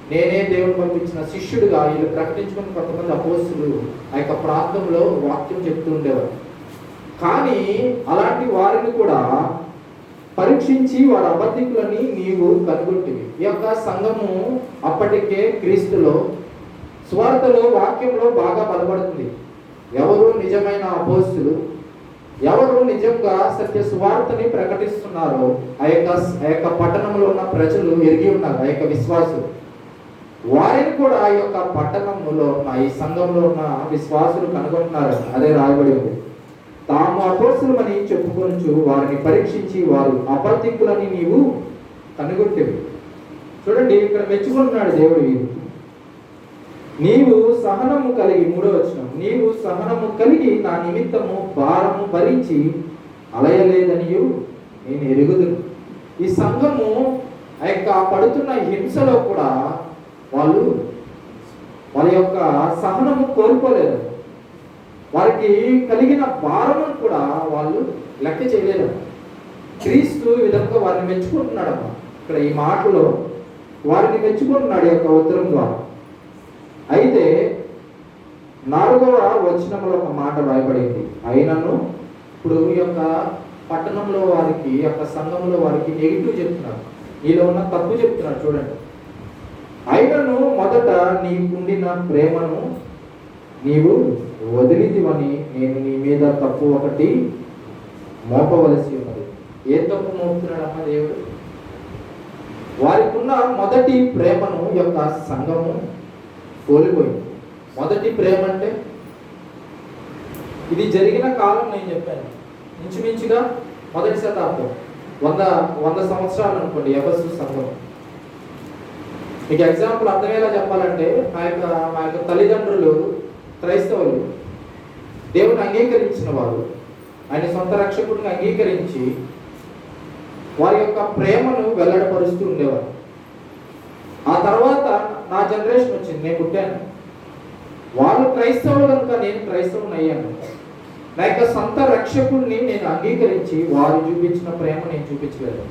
నేనే దేవుడు పంపించిన శిష్యుడిగా వీళ్ళు ప్రకటించుకుని కొంతమంది అపోస్తులు ఆ యొక్క ప్రాంతంలో వాక్యం చెప్తూ ఉండేవారు. కానీ అలాంటి వారిని కూడా పరీక్షించి వారి అబద్ధికులని నీవు కనుగొంటివి. ఈ యొక్క సంఘము అప్పటికే క్రీస్తులో స్వార్థలో వాక్యంలో బాగా బలపడుతుంది. ఎవరు నిజమైన అపోస్తులు, ఎవరు నిజంగా సత్య స్వార్థని ప్రకటిస్తున్నారో ఆ యొక్క పట్టణంలో ఉన్న ప్రజలు ఎరిగి ఉన్నారు. ఆ యొక్క విశ్వాసులు వారిని కూడా ఆ యొక్క పట్టణంలో ఉన్న ఈ సంఘంలో ఉన్న విశ్వాసులు కనుగొంటున్నారు. అదే రాయబడి ఉంది, తాము అపోస్తులమని చెప్పుకొనుచు వారిని పరీక్షించి వారు అబద్ధికులని నీవు కనుగొంటివి. చూడండి, ఇక్కడ మెచ్చుకుంటున్నాడు దేవుడు. నీవు సహనము కలిగి, 3వ వచనం, నీవు సహనము కలిగి నా నిమిత్తము భారము భరించి అలయలేదనియు నేను ఎరుగుదును. ఈ సంఘము ఆ యొక్క పడుతున్న హింసలో కూడా వాళ్ళ యొక్క సహనము కోల్పోలేదు. వారికి కలిగిన భారము కూడా వాళ్ళు లెక్క చేయలేదు. క్రీస్తు ఈ విధంగా వారిని మెచ్చుకుంటున్నాడమ్మా. ఇక్కడ ఈ మాటలో వారిని మెచ్చుకుంటున్నాడు ఈ యొక్క ఉత్తరం ద్వారా. అయితే 4వ వచనంలో ఒక మాట రాయబడింది, అయినను. ఇప్పుడు ఈ యొక్క పట్టణంలో వారికి, ఈ యొక్క సంఘంలో వారికి నెగిటివ్ చెప్తున్నారు, నీలో ఉన్న తప్పు చెప్తున్నారు. చూడండి, అయినను మొదట నీకుండిన ప్రేమను నీవు వదిలితివని నేను నీ మీద తప్పు ఒకటి మోపవలసి ఉన్నది. ఏ తప్పు మోపుతున్నాడమ్మా దేవుడు? వారికి ఉన్న మొదటి ప్రేమను యొక్క సంఘము కోల్పోయింది. మొదటి ప్రేమ అంటే ఇది జరిగిన కాలం నేను చెప్పాను, ఇంచుమించుగా మొదటి శతాబ్దం, 100 సంవత్సరాలు అనుకోండి ఎఫెసు సంఘం. మీకు ఎగ్జాంపుల్ అర్థమయ్యేలా చెప్పాలంటే, మా యొక్క తల్లిదండ్రులు క్రైస్తవులు, దేవుని అంగీకరించిన వారు, ఆయన సొంత రక్షకుడిని అంగీకరించి వారి యొక్క ప్రేమను వెల్లడపరుస్తూ ఉండేవారు. ఆ తర్వాత నా జనరేషన్ వచ్చింది, నేను పుట్టాను. వాళ్ళు క్రైస్తవులు కనుక నేను క్రైస్తవుని అయ్యాను. నా యొక్క సొంత రక్షకుడిని నేను అంగీకరించి వారు చూపించిన ప్రేమ నేను చూపించలేదు.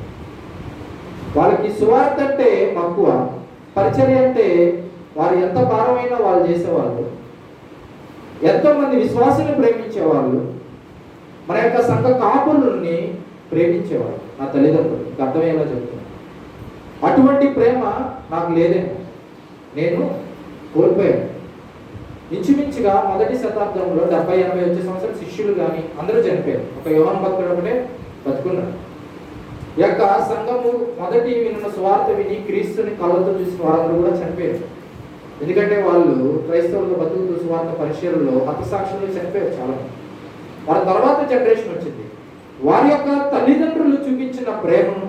వాళ్ళకి సువార్త అంటే మక్కువ, పరిచర్య అంటే వారు ఎంత భారమైనా వాళ్ళు చేసేవాళ్ళు. ఎంతో మంది విశ్వాసాన్ని ప్రేమించేవాళ్ళు. మన యొక్క సంఘ కాపులని ప్రేమించేవాళ్ళు. నా తల్లిదండ్రులు అర్థమయ్యేలా చెప్తున్నాను. అటువంటి ప్రేమ నాకు లేదేమో, నేను కోల్పోయాను. ఇంచుమించుగా మొదటి శతాబ్దంలో 70-80 వచ్చే సంవత్సరం శిష్యులు కానీ అందరూ చనిపోయారు. ఒక యోహాను భక్తుడు ఒకటే బతుకున్నాడు. ఈ యొక్క సంఘము మొదటి విన్న సువార్త విని క్రీస్తుని కళ్ళతో చూసిన వారందరూ కూడా చనిపోయారు. ఎందుకంటే వాళ్ళు క్రైస్తవులుగా బతుకుతూ సువార్త పరిచర్యలో హతసాక్షులు చనిపోయారు చాలా. వారి తర్వాత జనరేషన్ వచ్చింది. వారి యొక్క తల్లిదండ్రులు చూపించిన ప్రేమను,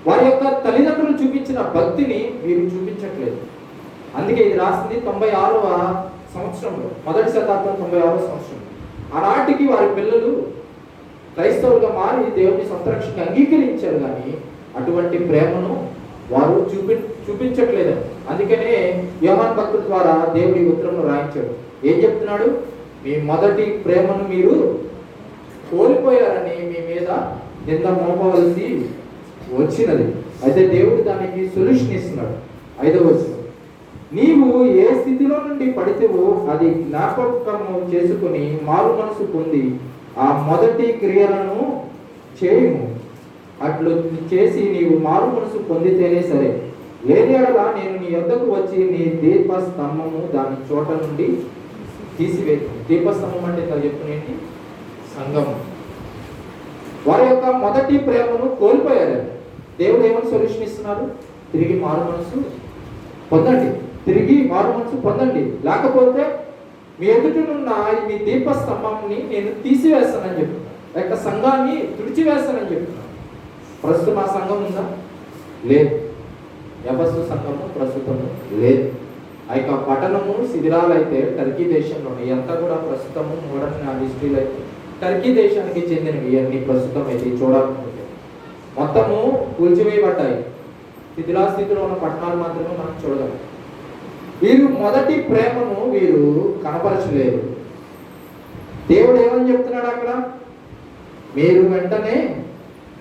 వారి యొక్క తల్లిదండ్రులు చూపించిన భక్తిని వీరు చూపించట్లేదు. అందుకే ఇది రాసింది 96వ సంవత్సరంలో, మొదటి శతాబ్దం 96వ సంవత్సరం. ఆనాటికి వారి పిల్లలు క్రైస్తవులుగా మారి దేవుని సొంత రక్షణగా అంగీకరించారు, కానీ అటువంటి ప్రేమను వారు చూపించట్లేదు. అందుకనే యోహాను భక్తుల ద్వారా దేవుడి ఉత్తరంలో రాయించాడు. ఏం చెప్తున్నాడు? మీ మొదటి ప్రేమను మీరు కోల్పోయారని మీ మీద నింద మోపవలసి వచ్చినది. అయితే దేవుడు దానికి సొల్యూషన్ ఇస్తున్నాడు. 5వ వచనం, నీవు ఏ స్థితిలో నుండి పడితేవో అది జ్ఞాపకము చేసుకుని మారు మనసు పొంది ఆ మొదటి క్రియలను చేయుము. అట్లు చేసి నీవు మారు మనసు పొందితేనే సరే, లేని ఎడల నేను నీ యొద్దకు వచ్చి నీ దీపస్తంభము దాని చోట నుండి తీసివేయు. దీపస్తంభం అంటే చెప్పునేంటి? సంఘము. వారి యొక్క మొదటి ప్రేమను కోల్పోయారు. దేవుడు ఏమని సొల్యూషన్ ఇస్తున్నారు? తిరిగి మారు మనసు పొందండి, తిరిగి మారు మనసు పొందండి, లేకపోతే మీ ఎదుటనున్న మీ దీపస్తంభాన్ని నేను తీసివేస్తానని చెప్తున్నాను. యొక్క సంఘాన్ని తుడిచివేస్తానని చెప్తున్నాను. ప్రస్తుతం ఆ సంఘం ఉందా? లేదు. ఎఫెసు సంఘము ప్రస్తుతము లేదు. ఆ యొక్క పట్టణము శిథిరాలైతే టర్కీ దేశంలోని అంతా కూడా ప్రస్తుతము మోడర్న్ హిస్టరీలో అయితే టర్కీ దేశానికి చెందినవి అన్ని ప్రస్తుతం అయితే చూడాలనుకుంటే మొత్తము కూల్చివేయబడ్డాయి. శిథిలాస్థితిలో ఉన్న పట్టణాలు మాత్రమే మనం చూడగలం. వీరు మొదటి ప్రేమను వీరు కనపరచలేరు. దేవుడు ఏమని చెప్తున్నాడు అక్కడ? మీరు వెంటనే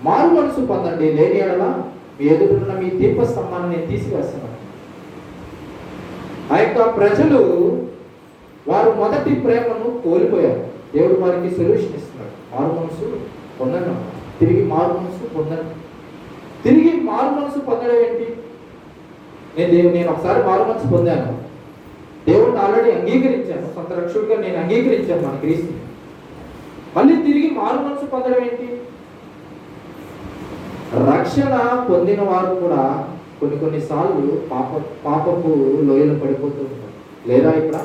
మారు మనసు పొందండి, లేని ఎడల మీ ఎదురున్న మీ దీపస్తంభాన్ని నేను తీసివేస్తున్నాను. ఆ యొక్క ప్రజలు వారు మొదటి ప్రేమను కోల్పోయారు. దేవుడు వారికి సొల్యూషన్ ఇస్తున్నాడు. మారు మనసు పొందండి, తిరిగి మారు మనసు పొందండి. తిరిగి మారు మనసు పొందడం ఏంటి? నేను ఒకసారి మారు మనసు పొందాను, దేవుడిని ఆల్రెడీ అంగీకరించాను, సొంత రక్షకుడిగా నేను అంగీకరించాను మన క్రీస్తుని. మళ్ళీ తిరిగి మారు మనసు పొందడం ఏంటి? రక్షణ పొందిన వారు కూడా కొన్నిసార్లు పాపపు లోయలు పడిపోతూ ఉంటారు. లేదా ఇక్కడ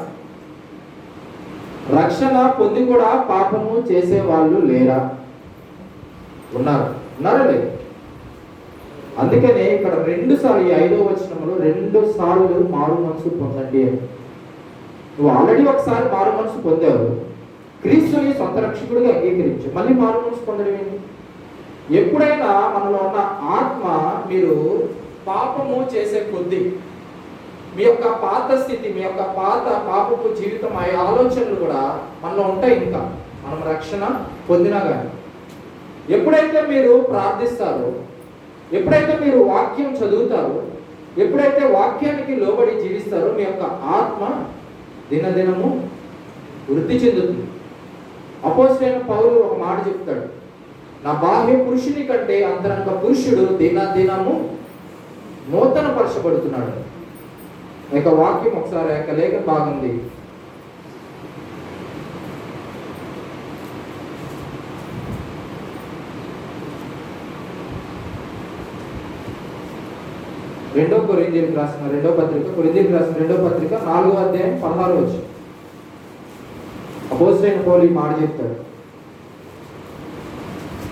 రక్షణ పొంది కూడా పాపము చేసే వాళ్ళు లేరా? ఉన్నారా లేదు? అందుకనే ఇక్కడ 2 సార్లు, 5వ వచనంలో 2 సార్లు మారు మనసు పొందండి అని. నువ్వు ఆల్రెడీ ఒకసారి మారు మనసు పొందావు, క్రీస్తుని సొంత రక్షకుడిగా అంగీకరించు, మళ్ళీ మారు మనసు పొందడం ఏంటి? ఎప్పుడైనా మనలో ఉన్న ఆత్మ మీరు పాపము చేసే కొద్దీ మీ యొక్క పాత స్థితి, మీ యొక్క పాత పాపపు జీవితం, ఆ ఆలోచనలు కూడా మనలో ఉంటాయి. ఇంకా మనం రక్షణ పొందినా కానీ ఎప్పుడైతే మీరు ప్రార్థిస్తారో, ఎప్పుడైతే మీరు వాక్యం చదువుతారో, ఎప్పుడైతే వాక్యానికి లోబడి జీవిస్తారో మీ యొక్క ఆత్మ దినదినము వృద్ధి చెందుతుంది. అపోస్తలుడైన పౌలు ఒక మాట చెప్తాడు, నా బాహ్య పురుషుని కంటే అంతరంగ పురుషుడు దినదినము నూతన పరచబడుతున్నాడు. యొక్క వాక్యం ఒకసారి యొక్క లేఖ బాగుంది. కొరింథీయులకు రాసిన 2వ పత్రిక, కొరింథీయులకు రాసిన 2వ పత్రిక 4వ అధ్యాయం 16వ వచనం. అపోస్తలుడైన పౌలు ఈ మాట చెప్తాడు.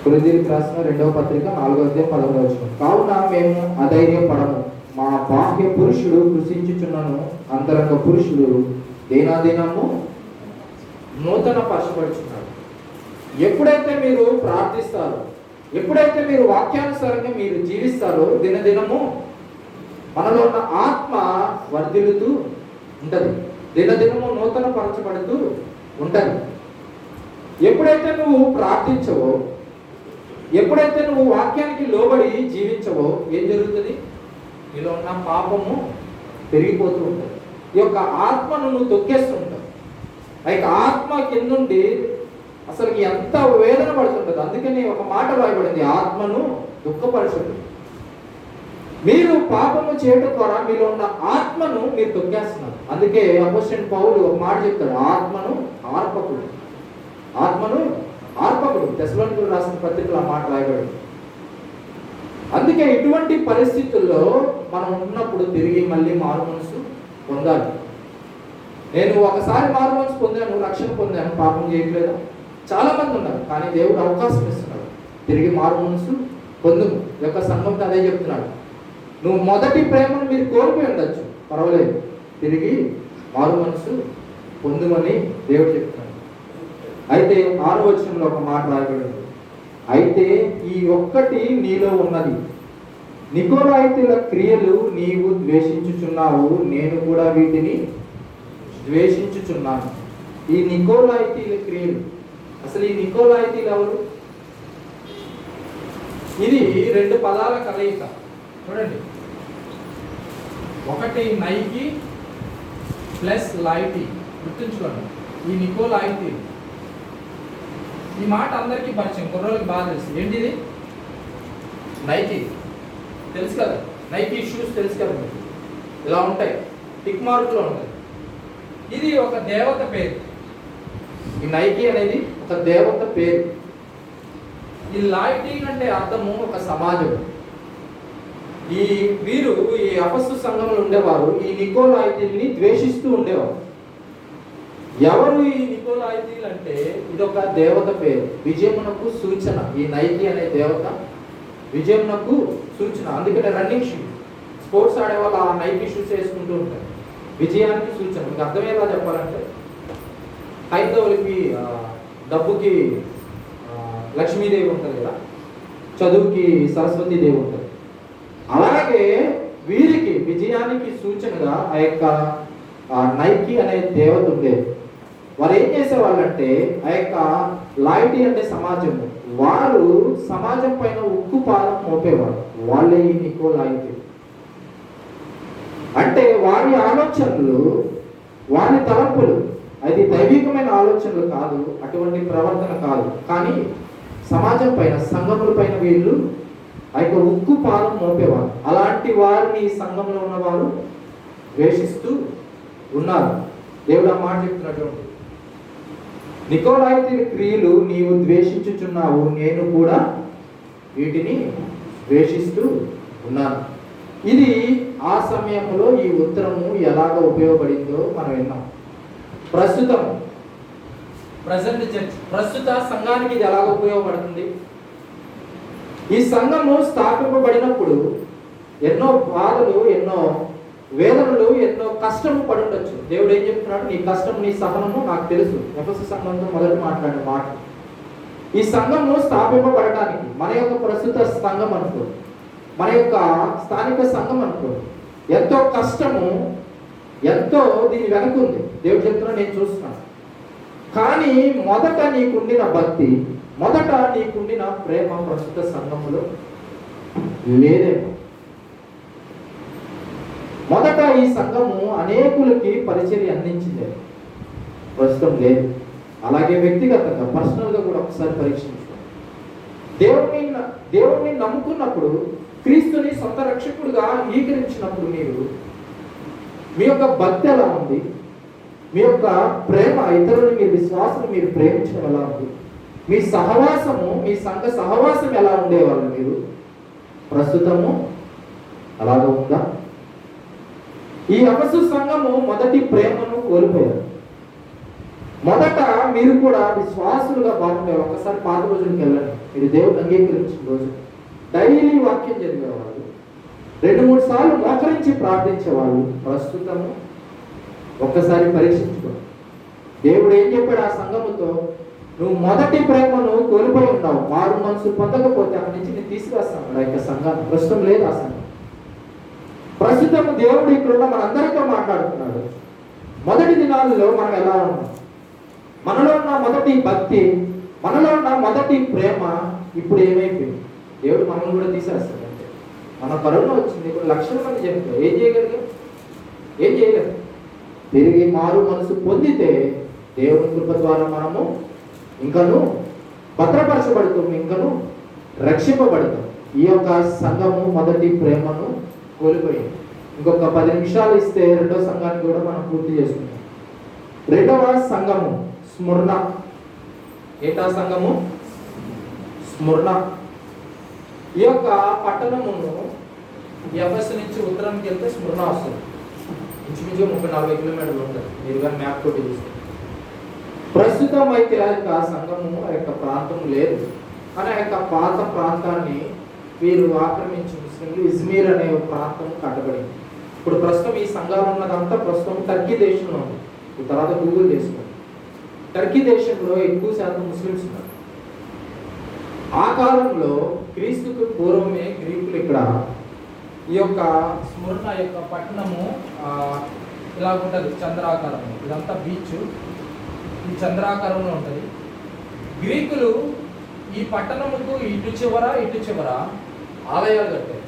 కొరింథీయులకు రాసిన 2వ పత్రిక 4వ అధ్యాయం 16వ వచనం. కావున మేము అధైర్యపడము, మా బాహ్య పురుషుడు కృషించుచున్నను, అంతరంగ పురుషుడు దినదినము నూతన పరచబడుచున్నాడు. ఎప్పుడైతే మీరు ప్రార్థిస్తారో, ఎప్పుడైతే మీరు వాక్యానుసారంగా మీరు జీవిస్తారో, దినదినము మనలో ఉన్న ఆత్మ వర్ధిల్లుతూ ఉంటుంది, దినదినము నూతన పరచబడుతూ ఉంటుంది. ఎప్పుడైతే నువ్వు ప్రార్థించవో, ఎప్పుడైతే నువ్వు వాక్యానికి లోబడి జీవించవో, ఏం జరుగుతుంది? నీలో ఉన్న పాపము పెరిగిపోతూ ఉంటుంది. ఈ యొక్క ఆత్మను నువ్వు తొక్కేస్తూ ఉంటావు. ఆ యొక్క ఆత్మ కిందుండి అసలు ఎంత వేదన పడుతుంటుంది. అందుకని ఒక మాట రాయబడింది, ఆత్మను దుఃఖపరచదు. మీరు పాపము చేయడం ద్వారా మీలో ఉన్న ఆత్మను మీరు తొక్కేస్తున్నారు. అందుకే అపోస్తలుడైన పౌలు ఒక మాట చెప్తాడు, ఆత్మను ఆర్పకుడు. తెస్సలోనికీయులకు రాసిన పత్రికలో ఆ మాట రాయబడింది. అందుకే ఇటువంటి పరిస్థితుల్లో మనం ఉన్నప్పుడు తిరిగి మళ్ళీ మారు మనసు పొందాలి. నేను ఒకసారి మారు మనసు పొందాను, రక్షణ పొందాను, పాపం చేయట్లేదా? చాలా మంది ఉన్నారు. కానీ దేవుడు అవకాశం ఇస్తున్నాడు, తిరిగి మారు మనసు పొందుము. యొక్క సంఘంతో అదే చెప్తున్నాడు. నువ్వు మొదటి ప్రేమను మీరు కోల్పోయి ఉండొచ్చు, పర్వాలేదు, తిరిగి మారు మనసు పొందుమని దేవుడు చెప్తున్నాడు. అయితే 6వ వచనంలో ఒక మాట రాయబడింది, అయితే ఈ ఒక్కటి నీలో ఉన్నది, నికోలాయితీల క్రియలు నీవు ద్వేషించుచున్నావు, నేను కూడా వీటిని ద్వేషించుచున్నాను. ఈ నికోలాయితీల క్రియలు, అసలు ఈ నికోలాయితీలు ఎవరు? ఇది 2 పదాల కలయిక. చూడండి, ఒకటి నైకి ప్లస్ లైటీ. గుర్తుంచుకోండి, ఈ నికోలాయితీ, ఈ మాట అందరికీ పరిచయం, కుర్రోళ్ళకి బాగా తెలుసు. ఏంటిది? నైకీ తెలుసు కదా, నైకీ షూస్ తెలుసు కదా మీకు, ఇలా ఉంటాయి, టిక్ మార్కులో ఉంటాయి. ఇది ఒక దేవత పేరు. ఈ నైకీ అనేది ఒక దేవత పేరు. ఈ లాయిటీ అంటే అర్థము ఒక సమాజం. ఈ వీరు ఈ అపస్సు సంఘంలో ఉండేవారు ఈ నికోలాయితీల్ని ద్వేషిస్తూ ఉండేవారు. ఎవరు ఈ నికోలాయితీలు అంటే, ఇదొక దేవత పేరు, విజయమునకు సూచన. ఈ నైకీ అనే దేవత విజయమునకు సూచన. అందుకనే రన్నింగ్ షూ, స్పోర్ట్స్ ఆడేవాళ్ళు ఆ నైకీ షూస్ వేసుకుంటూ ఉంటారు, విజయానికి సూచన. మీకు అర్థమయ్యేలా చెప్పాలంటే, హైందవులకి డబ్బుకి లక్ష్మీదేవి ఉంటుంది కదా, చదువుకి సరస్వతీదేవి ఉంటుంది. అలాగే వీరికి విజయానికి సూచనగా ఆ యొక్క నైకీ అనే దేవత ఉండేది. వారు ఏం చేసేవాళ్ళంటే, ఆ యొక్క లాయిటీ అంటే సమాజము, వారు సమాజం పైన ఉక్కు పాదం మోపేవారు. వాళ్ళే ఈ నికోలాయితీ. అంటే వారి ఆలోచనలు, వారి తలంపులు, అది దైవికమైన ఆలోచనలు కాదు, అటువంటి ప్రవర్తన కాదు, కానీ సమాజం పైన, సంఘముల పైన వీళ్ళు ఆ యొక్క ఉక్కు పాదం మోపేవారు. అలాంటి వారిని సంఘంలో ఉన్నవారు ద్వేషిస్తూ ఉన్నారు. దేవుడు ఆ మాట చెప్తున్నటువంటి, నికోలాయితీల క్రియలు నీవు ద్వేషించుచున్నావు, నేను కూడా వీటిని ద్వేషిస్తూ ఉన్నాను. ఇది ఆ సమయంలో ఈ ఉత్తరము ఎలాగ ఉపయోగపడిందో మనం విన్నాం. ప్రస్తుత సంఘానికి ఇది ఎలాగ ఉపయోగపడుతుంది? ఈ సంఘము స్థాపింపబడినప్పుడు ఎన్నో బాధలు, ఎన్నో వేదనలు, ఎన్నో కష్టము పడి ఉండొచ్చు. దేవుడు ఏం చెప్తున్నాడు? నీ కష్టం, నీ సహనము నాకు తెలుసు. ఎఫెసు సంఘంతో మొదటి మాట్లాడిన మాట. ఈ సంఘము స్థాపింపబడటానికి, మన యొక్క ప్రస్తుత సంఘం అనుకో, మన యొక్క స్థానిక సంఘం అనుకో, ఎంతో కష్టము, ఎంతో దీని వెనక ఉంది. దేవుడు చెప్తున్నా, నేను చూస్తున్నాను. కానీ మొదట నీకుండిన భక్తి, మొదట నీకుండిన ప్రేమ ప్రస్తుత సంఘములో లేదేమో. మొదట ఈ సంఘము అనేకులకి పరిచర్య అందించింది, ప్రస్తుతం లేదు. అలాగే వ్యక్తిగతంగా, పర్సనల్గా కూడా ఒకసారి పరీక్షించుకోండి. దేవుణ్ణి నమ్ముకున్నప్పుడు, క్రీస్తుని సొంత రక్షకుడుగా అంగీకరించినప్పుడు మీ యొక్క భక్తి ఎలా ఉంది? మీ యొక్క ప్రేమ, ఇతరులని, మీ విశ్వాసం, మీరు ప్రేమించడం ఎలా ఉంది? మీ సహవాసము, మీ సంఘ సహవాసం ఎలా ఉండేవాళ్ళు మీరు? ప్రస్తుతము అలాగే ఉందా? ఈ అపస్సు సంఘము మొదటి ప్రేమను కోల్పోయారు. మొదట మీరు కూడా విశ్వాసులుగా బాగుండేవారు. ఒకసారి పాత రోజులకు వెళ్ళండి, మీరు దేవుడు అంగీకరించిన రోజు డైలీ వాక్యం చదివేవాళ్ళు, 2-3 సార్లు మోకరించి ప్రార్థించేవాళ్ళు. ప్రస్తుతము ఒక్కసారి పరీక్షించుకోండి. దేవుడు ఏం చెప్పాడు ఆ సంఘముతో? నువ్వు మొదటి ప్రేమను కోల్పోయి ఉన్నావు, మారు మనసు పొందకపోతే అక్కడి నుంచి నేను తీసుకొస్తాను ఆ యొక్క సంఘాన్ని. ప్రస్తుతం లేదు ఆ సంఘం. ప్రస్తుతం దేవుడు ఇక్కడ మనందరితో మాట్లాడుతున్నాడు. మొదటి దినాలలో మనం ఎలా ఉన్నాం? మనలో ఉన్న మొదటి భక్తి, మనలో ఉన్న మొదటి ప్రేమ ఇప్పుడు ఏమైపోయింది? దేవుడు మనల్ని కూడా తీసేస్తాడు. అంటే మన కరోనా వచ్చింది, ఇప్పుడు లక్షల మంది చెప్తారు, ఏం చేయగలిగాం? ఏం చేయలేము. తిరిగి మారు మనసు పొందితే దేవుని కృప ద్వారా మనము ఇంకను భద్రపరచబడుతాం, ఇంకను రక్షింపబడతాం. ఈ యొక్క సంఘము మొదటి ప్రేమను కోల్పోయింది. ఇంకొక 10 నిమిషాలు ఇస్తే రెండో సంఘాన్ని కూడా మనం పూర్తి చేసుకుంటాం. రెండవ సంఘము స్ముర్ణ. ఏంటా సంఘము? స్ముర్ణ. ఈ యొక్క పట్టణమును ఎఫెసు నుంచి ఉత్తరానికి వెళ్తే స్ముర్ణ వస్తుంది. ఇంచుమించు 30-40 కిలోమీటర్లు ఉంటుంది. మీరు కానీ మ్యాప్ తోటి చూస్తే. ప్రస్తుతం అయితే ఆ యొక్క సంఘము ఆ యొక్క ప్రాంతం లేదు, కానీ ఆ యొక్క పాత ప్రాంతాన్ని వీరు ఆక్రమించి ముస్లింలు ఇజ్మీర్ అనే ప్రాంతం కట్టబడింది. ఇప్పుడు ప్రస్తుతం ఈ సంఘాలు ఉన్నదంతా ప్రస్తుతం టర్కీ దేశంలో ఉంది. ఈ తర్వాత గూగుల్ చేసుకోండి. టర్కీ దేశంలో ఎక్కువ శాతం ముస్లిమ్స్ ఉన్నారు. ఆ కాలంలో క్రీస్తుకు పూర్వమే గ్రీకులు ఇక్కడ ఈ యొక్క స్ముర్ణ యొక్క పట్టణము ఇలా ఉంటుంది, చంద్రాకారం. ఇదంతా బీచ్, ఈ చంద్రాకారంలో ఉంటుంది. గ్రీకులు ఈ పట్టణముకు ఇటు చివర ఆలయాలు కట్టారు.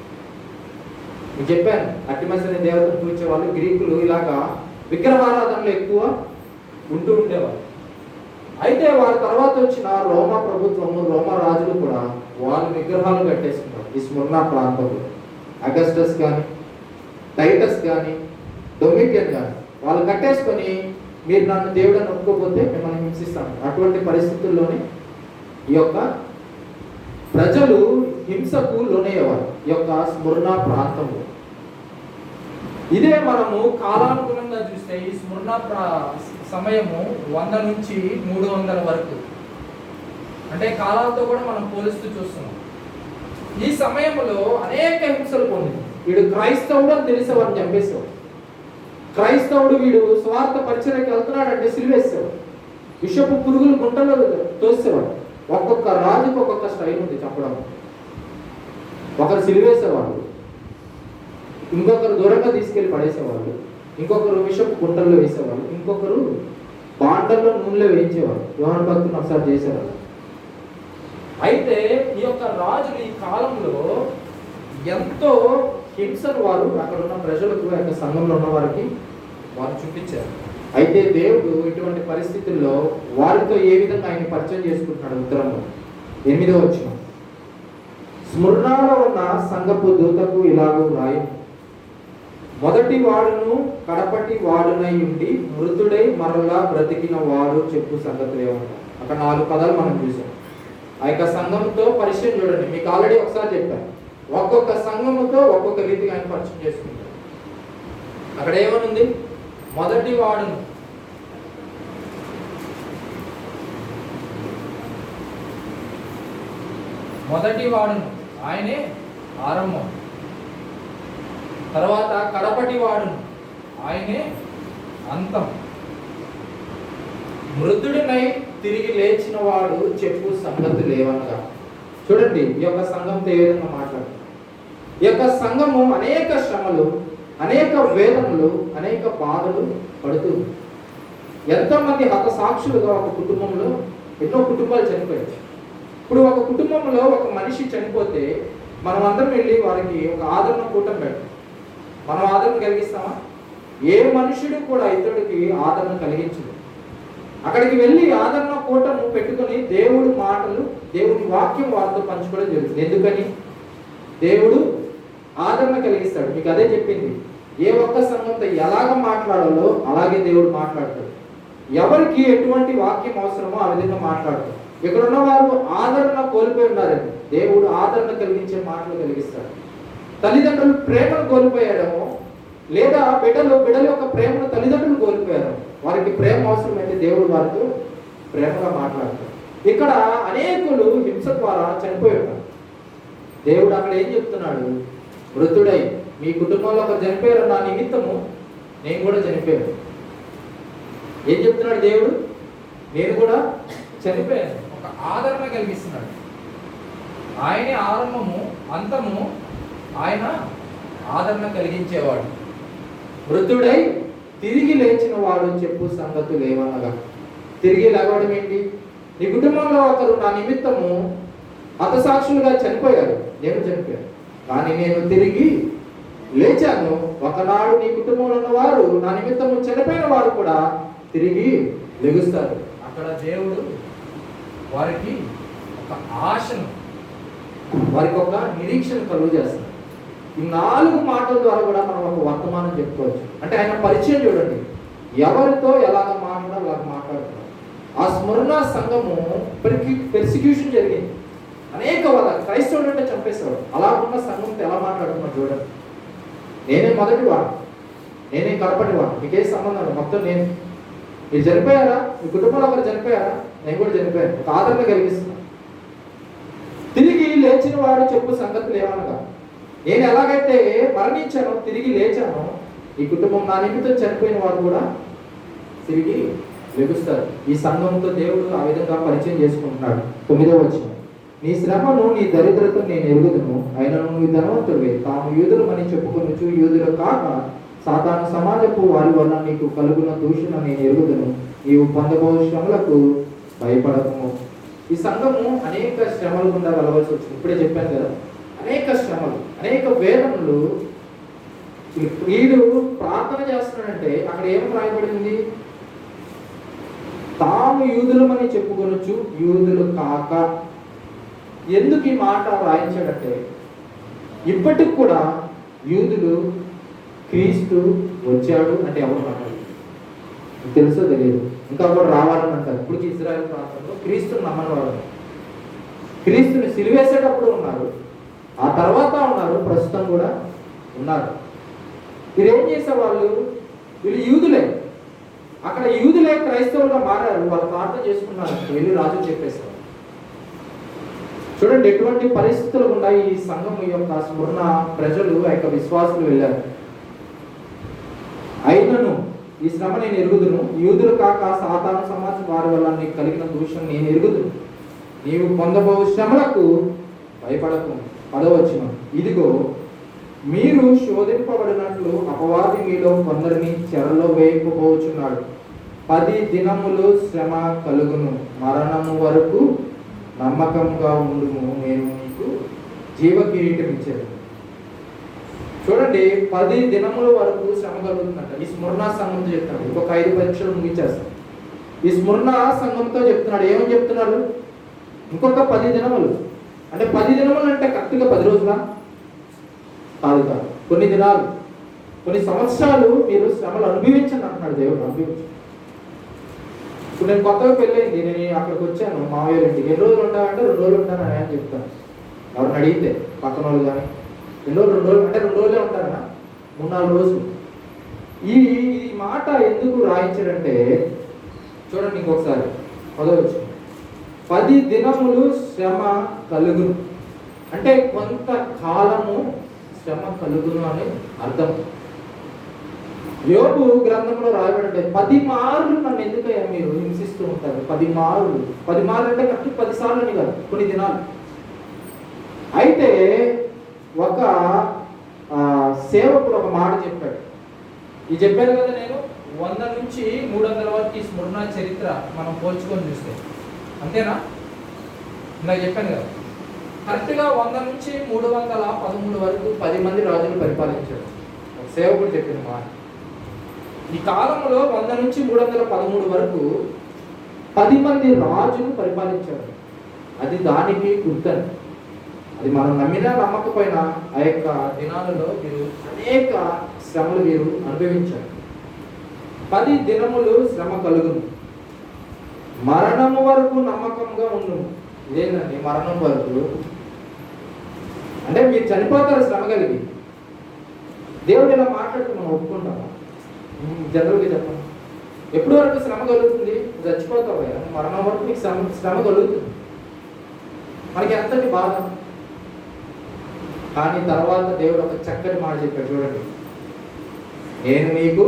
నేను చెప్పాను, అట్టిమసని దేవతను పూజే వాళ్ళు గ్రీకులు ఇలాగా విగ్రహారాధనలు ఎక్కువ ఉంటూ ఉండేవారు. అయితే వారి తర్వాత వచ్చిన రోమా ప్రభుత్వము, రోమా రాజులు కూడా వాళ్ళు విగ్రహాలు కట్టేసుకున్నారు ఈ స్ముర్ణ ప్రాంతంలో. అగస్టస్ కానీ, టైటస్ కానీ, డొమిటియన్ కానీ వాళ్ళు కట్టేసుకొని, మీరు నన్ను దేవుడని ఒప్పుకోకపోతే మిమ్మల్ని హింసిస్తాను. అటువంటి పరిస్థితుల్లోనే ఈ యొక్క ప్రజలు హింసకు లోనయ్యేవారు ఈ యొక్క స్ముర్ణ ప్రాంతంలో. ఇదే మనము కాలానుగుణంగా చూస్తే ఈ స్ముర్ణ సమయము 100 నుంచి 300 వరకు, అంటే కాలాలతో కూడా మనం పోలిస్తూ చూస్తున్నాం. ఈ సమయంలో అనేక హింసలు పొందింది. వీడు క్రైస్తవుడు అని తెలిసేవాడిని చంపేసేవాడు. క్రైస్తవుడు వీడు స్వార్థ పరిచర్యకి వెళ్తున్నాడంటే సిలివేసేవాడు. విషపు పురుగులు గుంటలో తోసేవాడు. ఒక్కొక్క రాజుకు ఒక్కొక్క స్టైల్ ఉంది చెప్పడం. ఒకరు సిలివేసేవాళ్ళు, ఇంకొకరు దూరంగా తీసుకెళ్లి పడేసేవాళ్ళు, ఇంకొకరు విషపు గుంటల్లో వేసేవాళ్ళు, ఇంకొకరు బాంటల్లో నూనెలో వేయించేవాళ్ళు. యోహాను భక్తుని ఒకసారి చేసేవాళ్ళు. అయితే ఈ యొక్క రాజులు ఈ కాలంలో ఎంతో హింసను వారు అక్కడ ఉన్న ప్రజలకు, ఆ యొక్క సంఘంలో ఉన్న వారికి వారు చూపించారు. అయితే దేవుడు ఇటువంటి పరిస్థితుల్లో వారితో ఏ విధంగా ఆయన పరిచయం చేసుకుంటున్నాడు? ఉత్తరంలో 8వ వచనం, స్ముర్ణలో ఉన్న సంఘపు దూతకు ఇలాగూ రాయము, మొదటి వాడును కడపటి వాడునై ఉండి మృతుడై మరలా బ్రతికిన వాడు చెప్పు సంగతులు ఏమంటారు. అక్కడ 4 పదాలు మనం చూసాం. ఆ యొక్క సంఘంతో పరిచయం చూడండి. మీకు ఆల్రెడీ ఒకసారి చెప్పాను, ఒక్కొక్క సంఘముతో ఒక్కొక్క రీతిగా ఆయన పరిచయం చేసుకుంటారు. అక్కడ ఏమనుంది? మొదటి వాడును. మొదటి వాడును ఆయనే ఆరంభం. తర్వాత కడపటి వాడును ఆయనే అంతం. మృతుడినై తిరిగి లేచిన వాడు చెప్పు సంగతి లేవనగా. చూడండి ఈ యొక్క సంఘంతో ఏ విధంగా మాట్లాడుతుంది. ఈ యొక్క సంఘము అనేక శ్రమలు, అనేక వేదనలు, అనేక బాధలు పడుతుంది. ఎంతోమంది హతసాక్షులుగా ఒక కుటుంబంలో ఎన్నో కుటుంబాలు చనిపోయాయి. ఇప్పుడు ఒక కుటుంబంలో ఒక మనిషి చనిపోతే మనం అందరం వెళ్ళి వారికి ఒక ఆదరణ కూటం పెడతాం. మనం ఆదరణ కలిగిస్తామా? ఏ మనుషుడు కూడా ఇతరుడికి ఆదరణ కలిగించదు. అక్కడికి వెళ్ళి ఆదరణ కూటము పెట్టుకొని దేవుడి మాటలు, దేవుడి వాక్యం వారితో పంచుకోవడం జరుగుతుంది. ఎందుకని? దేవుడు ఆదరణ కలిగిస్తాడు. మీకు అదే చెప్పింది, ఏ ఒక్క సంఘంతో ఎలాగ మాట్లాడాలో అలాగే దేవుడు మాట్లాడతాడు. ఎవరికి ఎటువంటి వాక్యం అవసరమో ఆ విధంగా మాట్లాడతాడు. ఇక్కడ ఉన్న వారు ఆదరణ కోల్పోయి ఉన్నారండి, దేవుడు ఆదరణ కలిగించే మాటలు కలిగిస్తాడు. తల్లిదండ్రులు ప్రేమను కోల్పోయాడేమో, లేదా బిడ్డల యొక్క ప్రేమను తల్లిదండ్రులు కోల్పోయారు. వారికి ప్రేమ అవసరమైతే దేవుడు వారితో ప్రేమగా మాట్లాడతాడు. ఇక్కడ అనేకులు హింస ద్వారా చనిపోయి ఉన్నారు. దేవుడు అక్కడ ఏం చెప్తున్నాడు? మృతుడై, మీ కుటుంబంలో ఒకరు చనిపోయారు, నా నిమిత్తము నేను కూడా చనిపోయాను. ఏం చెప్తున్నాడు దేవుడు? నేను కూడా చనిపోయాను. ఒక ఆదరణ కలిగిస్తున్నాడు. ఆయనే ఆరంభము, అంతము, ఆయన ఆదరణ కలిగించేవాడు. మృతుడై తిరిగి లేచిన వాడు చెప్పు సంగతులు ఏమనగా. తిరిగి లేవడం ఏంటి? నీ కుటుంబంలో ఒకరు నా నిమిత్తము హతసాక్షులుగా చనిపోయారు, నేను చనిపోయాను, కానీ నేను తిరిగి లేచాను. ఒకనాడు నీ కుటుంబంలో ఉన్న వారు నా నిమిత్తము చనిపోయిన వారు కూడా తిరిగి లెగుస్తారు. అక్కడ దేవుడు వారికి ఒక ఆశను, వారికి ఒక నిరీక్షణ కలుగు చేస్తారు. ఈ 4 మాటల ద్వారా కూడా మనం ఒక వర్తమానం చెప్పుకోవచ్చు. అంటే ఆయన పరిచయం చూడండి, ఎవరితో ఎలాగ మాట్లాడాలో అలాగ మాట్లాడుతున్నారు. ఆ స్మరణ సంఘము పెర్సిక్యూషన్ జరిగింది. అనేక వాళ్ళ క్రైస్తవుడు అంటే చంపేసేవాడు. అలా ఉన్న సంఘంతో ఎలా మాట్లాడుతున్నాడు చూడండి. నేనే మొదటి వాడు, నేనే కడపటి వాడు, మీకే సంబంధం మొత్తం నేను. మీరు చనిపోయారా? మీ కుటుంబంలో ఒకరు చనిపోయారా? నేను కూడా చనిపోయాను. ఒక ఆదరణ కలిగిస్తున్నాను. తిరిగి లేచిన వాడు చెప్పు సంగతులు ఏమనగా, నేను ఎలాగైతే మరణించానో తిరిగి లేచానో, ఈ కుటుంబం నా నిమిత్తం చనిపోయిన వాడు కూడా తిరిగి లెగుస్తారు. ఈ సంఘంతో దేవుడు ఆ విధంగా పరిచయం చేసుకుంటున్నాడు. 9వ వచనం, నీ శ్రమను నీ దరిద్రతను నేను ఎరుగుదును, అయినను నువ్వు ధనవంతుడివే. తాము యూదులు అని చెప్పుకొనుచు యూదులు కాక సాతాను సమాజపు వారి వల్ల నీకు కలుగున దూషణ నేను ఎరుగుదును, నీవు పొందబో శ్రమలకు భయపడము. ఈ సంఘము అనేక శ్రమలు గుండా వెళ్ళవలసి వచ్చింది. ఇప్పుడే చెప్పాను కదా, అనేక శ్రమలు, అనేక వేదనలు. వీడు ప్రార్థన చేస్తున్నాడంటే అక్కడ ఏం రాయబడింది? తాము యూదులమని చెప్పుకొనొచ్చు యూదులు కాక. ఎందుకు ఈ మాట రాయించాడంటే, ఇప్పటికి కూడా యూదులు క్రీస్తు వచ్చాడు అంటే ఎవరు మాట్లాడు తెలుసో తెలియదు, ఇంకా కూడా రావాలని అంటారు. ఇప్పటికి ఇజ్రాయెల్ ప్రాంతంలో క్రీస్తుని నమ్మని వాడు, క్రీస్తుని సిలువేసేటప్పుడు ఉన్నారు, ఆ తర్వాత ఉన్నారు, ప్రస్తుతం కూడా ఉన్నారు. వీరు ఏం చేసేవాళ్ళు? వీళ్ళు యూదులే, అక్కడ యూదులే క్రైస్తవులుగా మారారు. వాళ్ళు ప్రార్థన చేసుకున్నారు, వెళ్ళి రాజు చెప్పేశారు. చూడండి ఎటువంటి పరిస్థితులు గుండా ఈ సంఘం యొక్క స్మరణ ప్రజలు ఆ యొక్క విశ్వాసులు వెళ్ళారు. అయినను ఈ శ్రమ నేను ఎరుగుదును, యూదులు కాక సాతాను సమాజం వారి వల్ల నీకు కలిగిన దూషణ నేను ఎరుగుదును, నీవు పొందబో శ్రమలకు భయపడకు. 10వ వచనం, ఇదిగో మీరు శోధింపబడినట్లు అపవాది మీలో కొందరిని చెరలో వేయకపోవచ్చున్నాడు. 10 దినములు శ్రమ కలుగును, మరణము వరకు నమ్మకంగా ఉండుము, నేను నీకు జీవ కిరీటం ఇచ్చేది. చూడండి 10 దినముల వరకు శ్రమ కలుగుతుందంట. ఈ స్మరణ సంఘంతో చెప్తున్నాడు. ఇంకొక 5 పరీక్షలు ముగించేస్తాం. ఈ స్మరణ సంఘంతో చెప్తున్నాడు. ఏమని చెప్తున్నాడు? ఇంకొక 10 దినములు. అంటే 10 దినములు అంటే కరెక్ట్గా 10 రోజులా? కాదు కాదు, కొన్ని దినాలు, కొన్ని సంవత్సరాలు మీరు శ్రమలు అనుభవించండి అంటున్నాడు దేవుడు. అనుభవించండి. ఇప్పుడు నేను కొత్తగా పెళ్ళైంది, నేను అక్కడికి వచ్చాను మావయ్య ఇంటికి. ఎన్ని రోజులు ఉంటానంటే 2 రోజులు ఉంటాను అని చెప్తాను. ఎవరిని అడిగితే పక్కన వాళ్ళు కానీ, 2 రోజులు అంటే 2 రోజులే ఉంటారన్నా, 3-4 రోజులు. ఈ మాట ఎందుకు రాయించాడంటే చూడండి ఇంకొకసారి 10వ వచనం, 10 దినములు శ్రమ కలుగును అంటే కొంత కాలము శ్రమ కలుగును అని అర్థం. యోబు గ్రంథంలో రాయబడంటే 10 మార్లు నన్ను ఎందుకయ్యా మీరు హింసిస్తూ ఉంటారు? 10 మార్లు. 10 మార్లు అంటే కరెక్ట్ 10 సార్లు అని కాదు, కొన్ని దినాలు. అయితే ఒక సేవకుడు ఒక మాట చెప్పాడు. ఇది చెప్పాను కదా, నేను 100 నుంచి 300 వరకు ఈ స్మరణ చరిత్ర మనం పోల్చుకొని చూస్తే అంతేనా? ఇందాక చెప్పాను కదా, కరెక్ట్గా 100 నుంచి 313 వరకు 10 మంది రాజులు పరిపాలించాడు. ఒక సేవకుడు చెప్పిన మాట. ఈ కాలంలో 100 నుంచి 313 వరకు 10 మంది రాజులు పరిపాలించారు. అది దానికి గుర్తని. అది మనం నమ్మినా నమ్మకపోయినా ఆ యొక్క దినాలలో వీరు అనేక శ్రమలు వీరు అనుభవించారు. 10 దినములు శ్రమ కలుగును, మరణము వరకు నమ్మకంగా ఉండును. ఇదేంటండి మరణం వరకు అంటే మీరు చనిపోతారు శ్రమ కలిగి. దేవుడు ఇలా మాట్లాడుతూ మనం ఒప్పుకుంటామా? జనరల్గా చెప్పండి, ఎప్పటి వరకు శ్రమ కలుగుతుంది? చచ్చిపోతావు, మరణం వరకు నీకు శ్రమ కలుగుతుంది. మనకి ఎంతటి బాధ. కానీ తర్వాత దేవుడు ఒక చక్కటి మాట చెప్పాడు చూడండి, నేను నీకు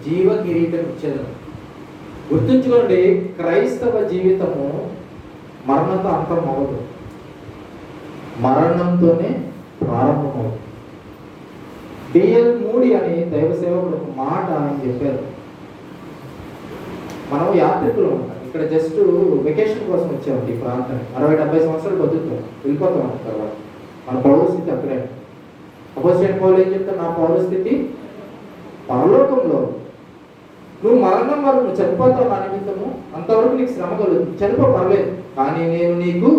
జీవ కిరీటం ఇచ్చేదను. గుర్తుంచుకోండి, క్రైస్తవ జీవితము మరణంతో అంతం అవ్వదు, మరణంతోనే ప్రారంభమవుతుంది. డిఎల్ మూడి అని దైవ సేవకుడు ఒక మాట ఆయన చెప్పారు. మనం యాత్రికులు ఉంటాం, ఇక్కడ జస్ట్ వెకేషన్ కోసం వచ్చామండి ఈ ప్రాంతాన్ని. 60-70 సంవత్సరాలు బతుకుతాం, వెళ్ళిపోతాం. తర్వాత మన పౌరస్థితి అక్కడే. అపోజిట్ పౌరులు ఏం చెప్తారు? నా పౌరస్థితి పరలోకంలో. నువ్వు మరణం వరకు నువ్వు చనిపోతావు నా నిమిత్తము, అంతవరకు నీకు శ్రమ కలుగుతుంది. చనిపో పర్లేదు, కానీ నేను నీకు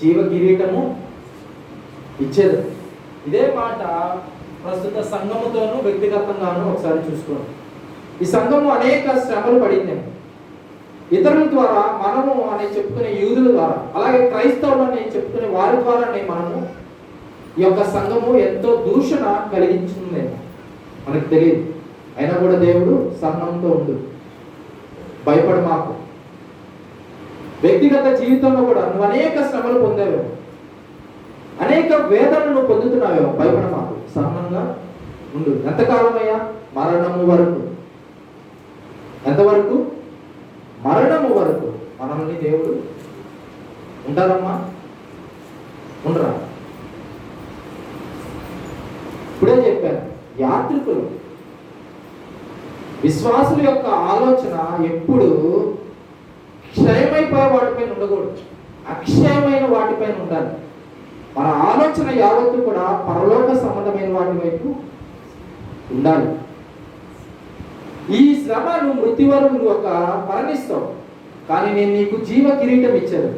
జీవ కిరీటము ఇచ్చేది. ఇదే మాట ప్రస్తుత సంఘముతోనూ వ్యక్తిగతంగానూ ఒకసారి చూసుకోండి. ఈ సంఘము అనేక శ్రమలు పడింది ఇతరుల ద్వారా, మనము అని చెప్పుకునే యూదుల ద్వారా, అలాగే క్రైస్తవులు అని చెప్పుకునే వారి ద్వారానే మనము ఈ యొక్క సంఘము ఎంతో దూషణ కలిగించిందేమో మనకు తెలియదు. అయినా కూడా దేవుడు సహనంతో ఉండు, భయపడ మాకు. వ్యక్తిగత జీవితంలో కూడా నువ్వు అనేక శ్రమలు పొందావేమో, అనేక వేదనను పొందుతున్నావేమో, భయపడ మాకు, సహనంగా ఉండు. ఎంతకాలమయ్యా? మరణము వరకు. ఎంతవరకు? మరణము వరకు మనల్ని దేవుడు ఉంటారమ్మా, ఉండరా? ఇప్పుడే చెప్పాను, యాత్రికులు విశ్వాసుల యొక్క ఆలోచన ఎప్పుడు క్షయమైపోయే వాటిపైన ఉండకూడదు, అక్షయమైన వాటిపైన ఉండాలి. మన ఆలోచన యావత్తు కూడా పరలోక సంబంధమైన వాటి వైపు ఉండాలి. ఈ శ్రమ నువ్వు మృతి వరకు నువ్వు ఒక మరణిస్తావు, కానీ నేను నీకు జీవ కిరీటం ఇచ్చాను.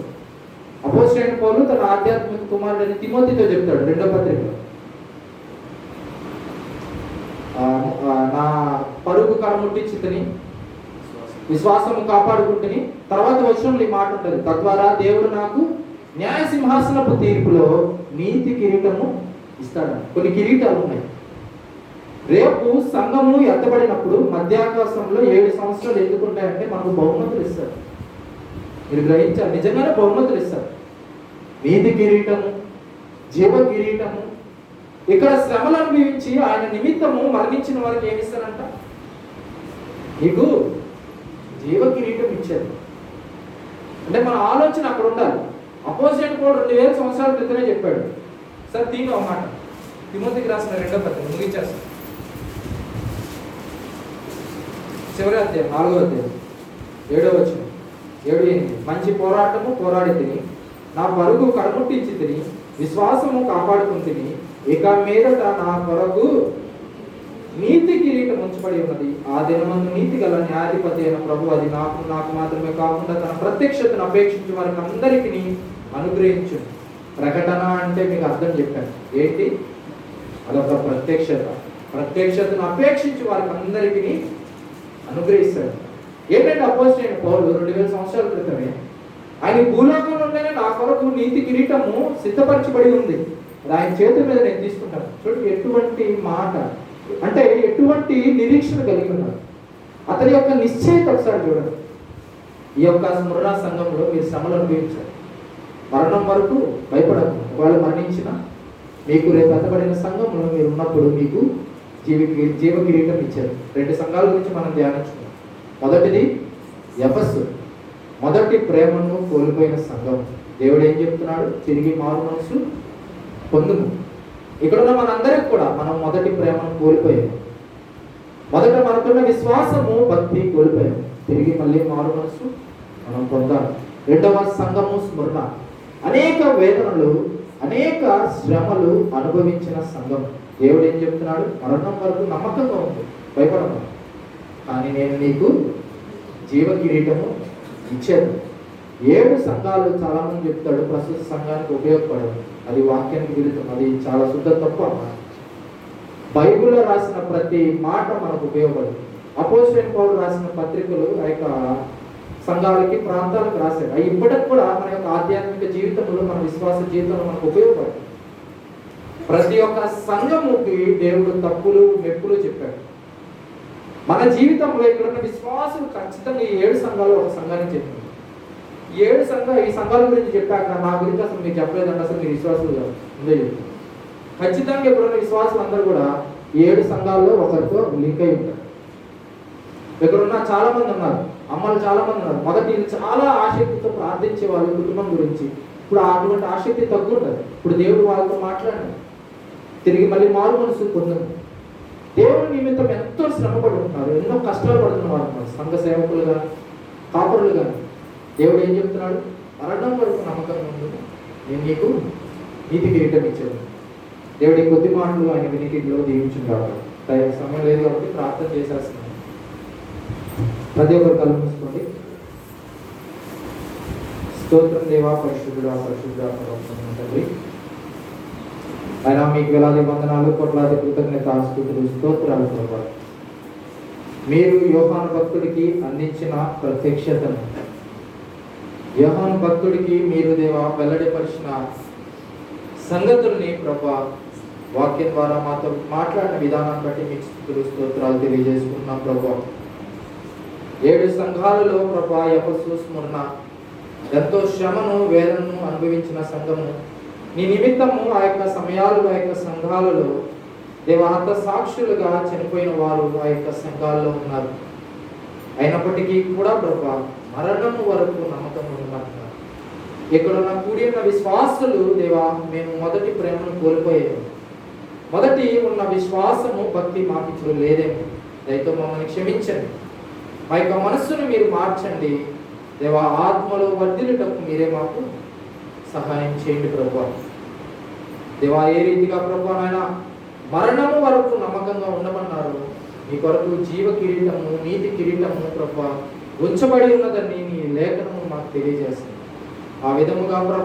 అపోస్తలుడైన పౌలు తన ఆధ్యాత్మిక కుమారుడైన తిమోతితో చెప్తాడు 2వ పత్రికలో, నా పరుగు కడముట్టించితిని, విశ్వాసము కాపాడుకుంటుని. తర్వాత వచనంలో ఈ మాట ఉంటుంది, తద్వారా దేవుడు నాకు న్యాయ సింహాసనపు తీర్పులో నీతి కిరీటము ఇస్తాడు. కొన్ని కిరీటాలు ఉన్నాయి. రేపు సంఘము ఎత్తబడినప్పుడు మధ్యాకాశంలో 7 సంవత్సరాలు ఎందుకుంటాయంటే మనకు బహుమతులు ఇస్తారు. మీరు గ్రహించారు, నిజంగానే బహుమతులు ఇస్తారు. నీతి కిరీటము, జీవ కిరీటము. ఇక్కడ శ్రమలు అనుభవించి ఆయన నిమిత్తము మరణించిన వారికి ఏమి ఇస్తారంట? నీకు జీవ కిరీటం ఇచ్చారు. అంటే మన ఆలోచన అక్కడ ఉండాలి. అపోజిట్ కూడా 2000 సంవత్సరాల క్రితమే చెప్పాడు. సార్ దీని ఒక మాట తిమోతికి రాసిన 2వ పత్రిక ముగించేస్తాం. చివరి అధ్యాయం 4వ అధ్యాయం 7వ వచనం, 7-8. మంచి పోరాటము పోరాడి తిని, నా పరుగు కడముట్టించి తిని, విశ్వాసము కాపాడుకుంటుని, ఇక మీదట నా కొరకు నీతి కిరీటం ఉంచబడి ఉన్నది. ఆ దినమందు నీతి గల న్యాయాధిపతి అయిన ప్రభు అది నాకు మాత్రమే కాకుండా తన ప్రత్యక్షతను అపేక్షించి వారికి అందరికీ అనుగ్రహించు. ప్రకటన అంటే మీకు అర్థం చెప్పాను ఏంటి? అదొక ప్రత్యక్షతను అపేక్షించి వారికి అందరికీ అనుగ్రహిస్తాడు. ఏంటంటే అపోజిట్ పౌలు 2000 సంవత్సరాల క్రితమే ఆయన భూలోకంలో ఉండేనే నా కొరకు నీతి కిరీటము సిద్ధపరచబడి ఉంది, ఆయన చేతుల మీద నేను తీసుకుంటాను. చూడండి ఎటువంటి మాట, అంటే ఎటువంటి నిరీక్షణ కలిగి ఉన్నారు. అతని యొక్క నిశ్చయిత ఒకసారి చూడండి. ఈ యొక్క స్మరణ సంఘంలో మీరు శ్రమలు అనుభవించారు. మరణం వరకు భయపడకు. వాళ్ళు మరణించిన మీకు రేపు ఎత్తబడిన సంఘంలో మీరు ఉన్నప్పుడు మీకు జీవ కిరీటం ఇచ్చారు. 2 సంఘాల గురించి మనం ధ్యానించుకున్నాం. మొదటిది ఎఫెసు, మొదటి ప్రేమను కోల్పోయిన సంఘం. దేవుడు ఏం చెప్తున్నాడు? తిరిగి మారు మనసు పొందుము. ఇక్కడ ఉన్న మనందరికి కూడా మనం మొదటి ప్రేమను కోల్పోయాము. మొదట మనకున్న విశ్వాసము, భక్తి కోల్పోయాము. తిరిగి మళ్ళీ మారు మనసు మనం పొందాలి. 2వ సంఘము స్మరణ. అనేక వేదనలు, అనేక శ్రమలు అనుభవించిన సంఘం. దేవుడు ఏం చెప్తున్నాడు? మరణం వరకు నమ్మకంగా ఉంది, భయపడము, కానీ నేను నీకు జీవ కిరీటము ఇచ్చాను. 7 సంఘాలు చాలా మంది చెప్తాడు ప్రస్తుత సంఘానికి ఉపయోగపడదు, అది వాక్యానికి విరుద్ధం, అది చాలా శుద్ధ తప్పు అన్నమాట. బైబిల్లో రాసిన ప్రతి మాట మనకు ఉపయోగపడదు. అపోజిట్ పౌలు రాసిన పత్రికలు ఆ యొక్క సంఘాలకి, ప్రాంతాలకు రాశాడు. అవి ఇప్పటికి కూడా మన యొక్క ఆధ్యాత్మిక జీవితంలో, మన విశ్వాస జీవితంలో మనకు ఉపయోగపడదు. ప్రతి ఒక్క సంఘముకి దేవుడు తప్పులు మెప్పులు చెప్పాడు. మన జీవితంలో ఇక్కడ ఉన్న విశ్వాసులు ఖచ్చితంగా ఈ 7 సంఘాలు ఒక సంఘానికి చెప్పింది. ఈ సంఘాల గురించి చెప్పాక నా గురించి అసలు మీరు చెప్పలేదండి, అసలు మీరు విశ్వాసులు ఉందే చెప్తారు. ఖచ్చితంగా ఇప్పుడున్న విశ్వాసులు అందరూ కూడా 7 సంఘాల్లో ఒకరితో లింక్ అయి ఉంటారు. ఇక్కడున్న చాలా మంది ఉన్నారు, అమ్మలు చాలా మంది ఉన్నారు. మొదటి చాలా ఆసక్తితో ప్రార్థించే వాళ్ళు కుటుంబం గురించి. ఇప్పుడు అటువంటి ఆసక్తి తగ్గుంటుంది. ఇప్పుడు దేవుడు వాళ్ళతో మాట్లాడాడు, తిరిగి మళ్ళీ మారు మనసు పొందుతుంది. దేవుని నిమిత్తం ఎంతో శ్రమ పడుతున్నారు, ఎన్నో కష్టాలు పడుతున్న వాళ్ళు ఉన్నారు. సంఘ సేవకులు కానీ, కాపురులు కానీ. దేవుడు ఏం చెప్తున్నాడు? మరణం వరకు నమ్మకంగా ఉంది, నేను నీకు నీతి కిరీటం ఇచ్చాను. దేవుడి కొద్ది మాటలు ఆయన వినికిడిలో దీవించింది కాబట్టి సమయం లేదు కాబట్టి ప్రార్థన చేసేస్తున్నాను. ప్రతి ఒక్కరు కళ్ళు మూసుకోండి. స్తోత్రం దేవా, పరిశుద్ధుడా, పరిశుద్ధుడా, పరలోకమందున్న తండ్రి. ఆయన మీకు వేలాది వందనాలు, కోట్లాది కృతజ్ఞత, స్తుతులు, స్తోత్రాలు ప్రభా. మీరు యోహాను భక్తుడికి అందించిన ప్రత్యక్షతను, యోహాను భక్తుడికి మీరు దేవా వెల్లడిపరిచిన సంగతుల్ని ప్రభా, వాక్యం ద్వారా మాతో మాట్లాడిన విధానాన్ని బట్టి మీకు స్తుతులు, స్తోత్రాలు తెలియజేసుకున్నాం ప్రభా. 7 సంఘాలలో ప్రభా, ఎఫెసు, స్ముర్న ఎంతో శ్రమను, వేదనను అనుభవించిన సంఘము నీ నిమిత్తము ఆ యొక్క సమయాలలో, ఆ యొక్క సంఘాలలో దేవా హత సాక్షులుగా చనిపోయిన వారు ఆ యొక్క సంఘాల్లో ఉన్నారు. అయినప్పటికీ కూడా ప్రభా, మరణము వరకు నమ్మకం ఉండమంటున్నారు. ఇక్కడ ఉన్న కూడి ఉన్న విశ్వాసులు దేవా, మేము మొదటి ప్రేమను కోల్పోయాము. మొదటి ఉన్న విశ్వాసము, భక్తి మాకు ఇప్పుడు లేదేమో. దయతో మమ్మల్ని క్షమించండి. మా యొక్క మనస్సును మీరు మార్చండి దేవా. ఆత్మలో వర్ధిల్లుటకు మీరే మాకు సహాయం చేయండి ప్రభా. దేవా, ఏ రీతిగా ప్రభా నాయన మరణము వరకు నమ్మకంగా ఉండమన్నారు, మీ కొరకు జీవ కిరీటము, నీతి కిరీటము ప్రభా ఉంచబడి ఉన్నదని నీ లేఖనము మాకు తెలియజేస్తుంది. ఆ విధముగా ప్రభా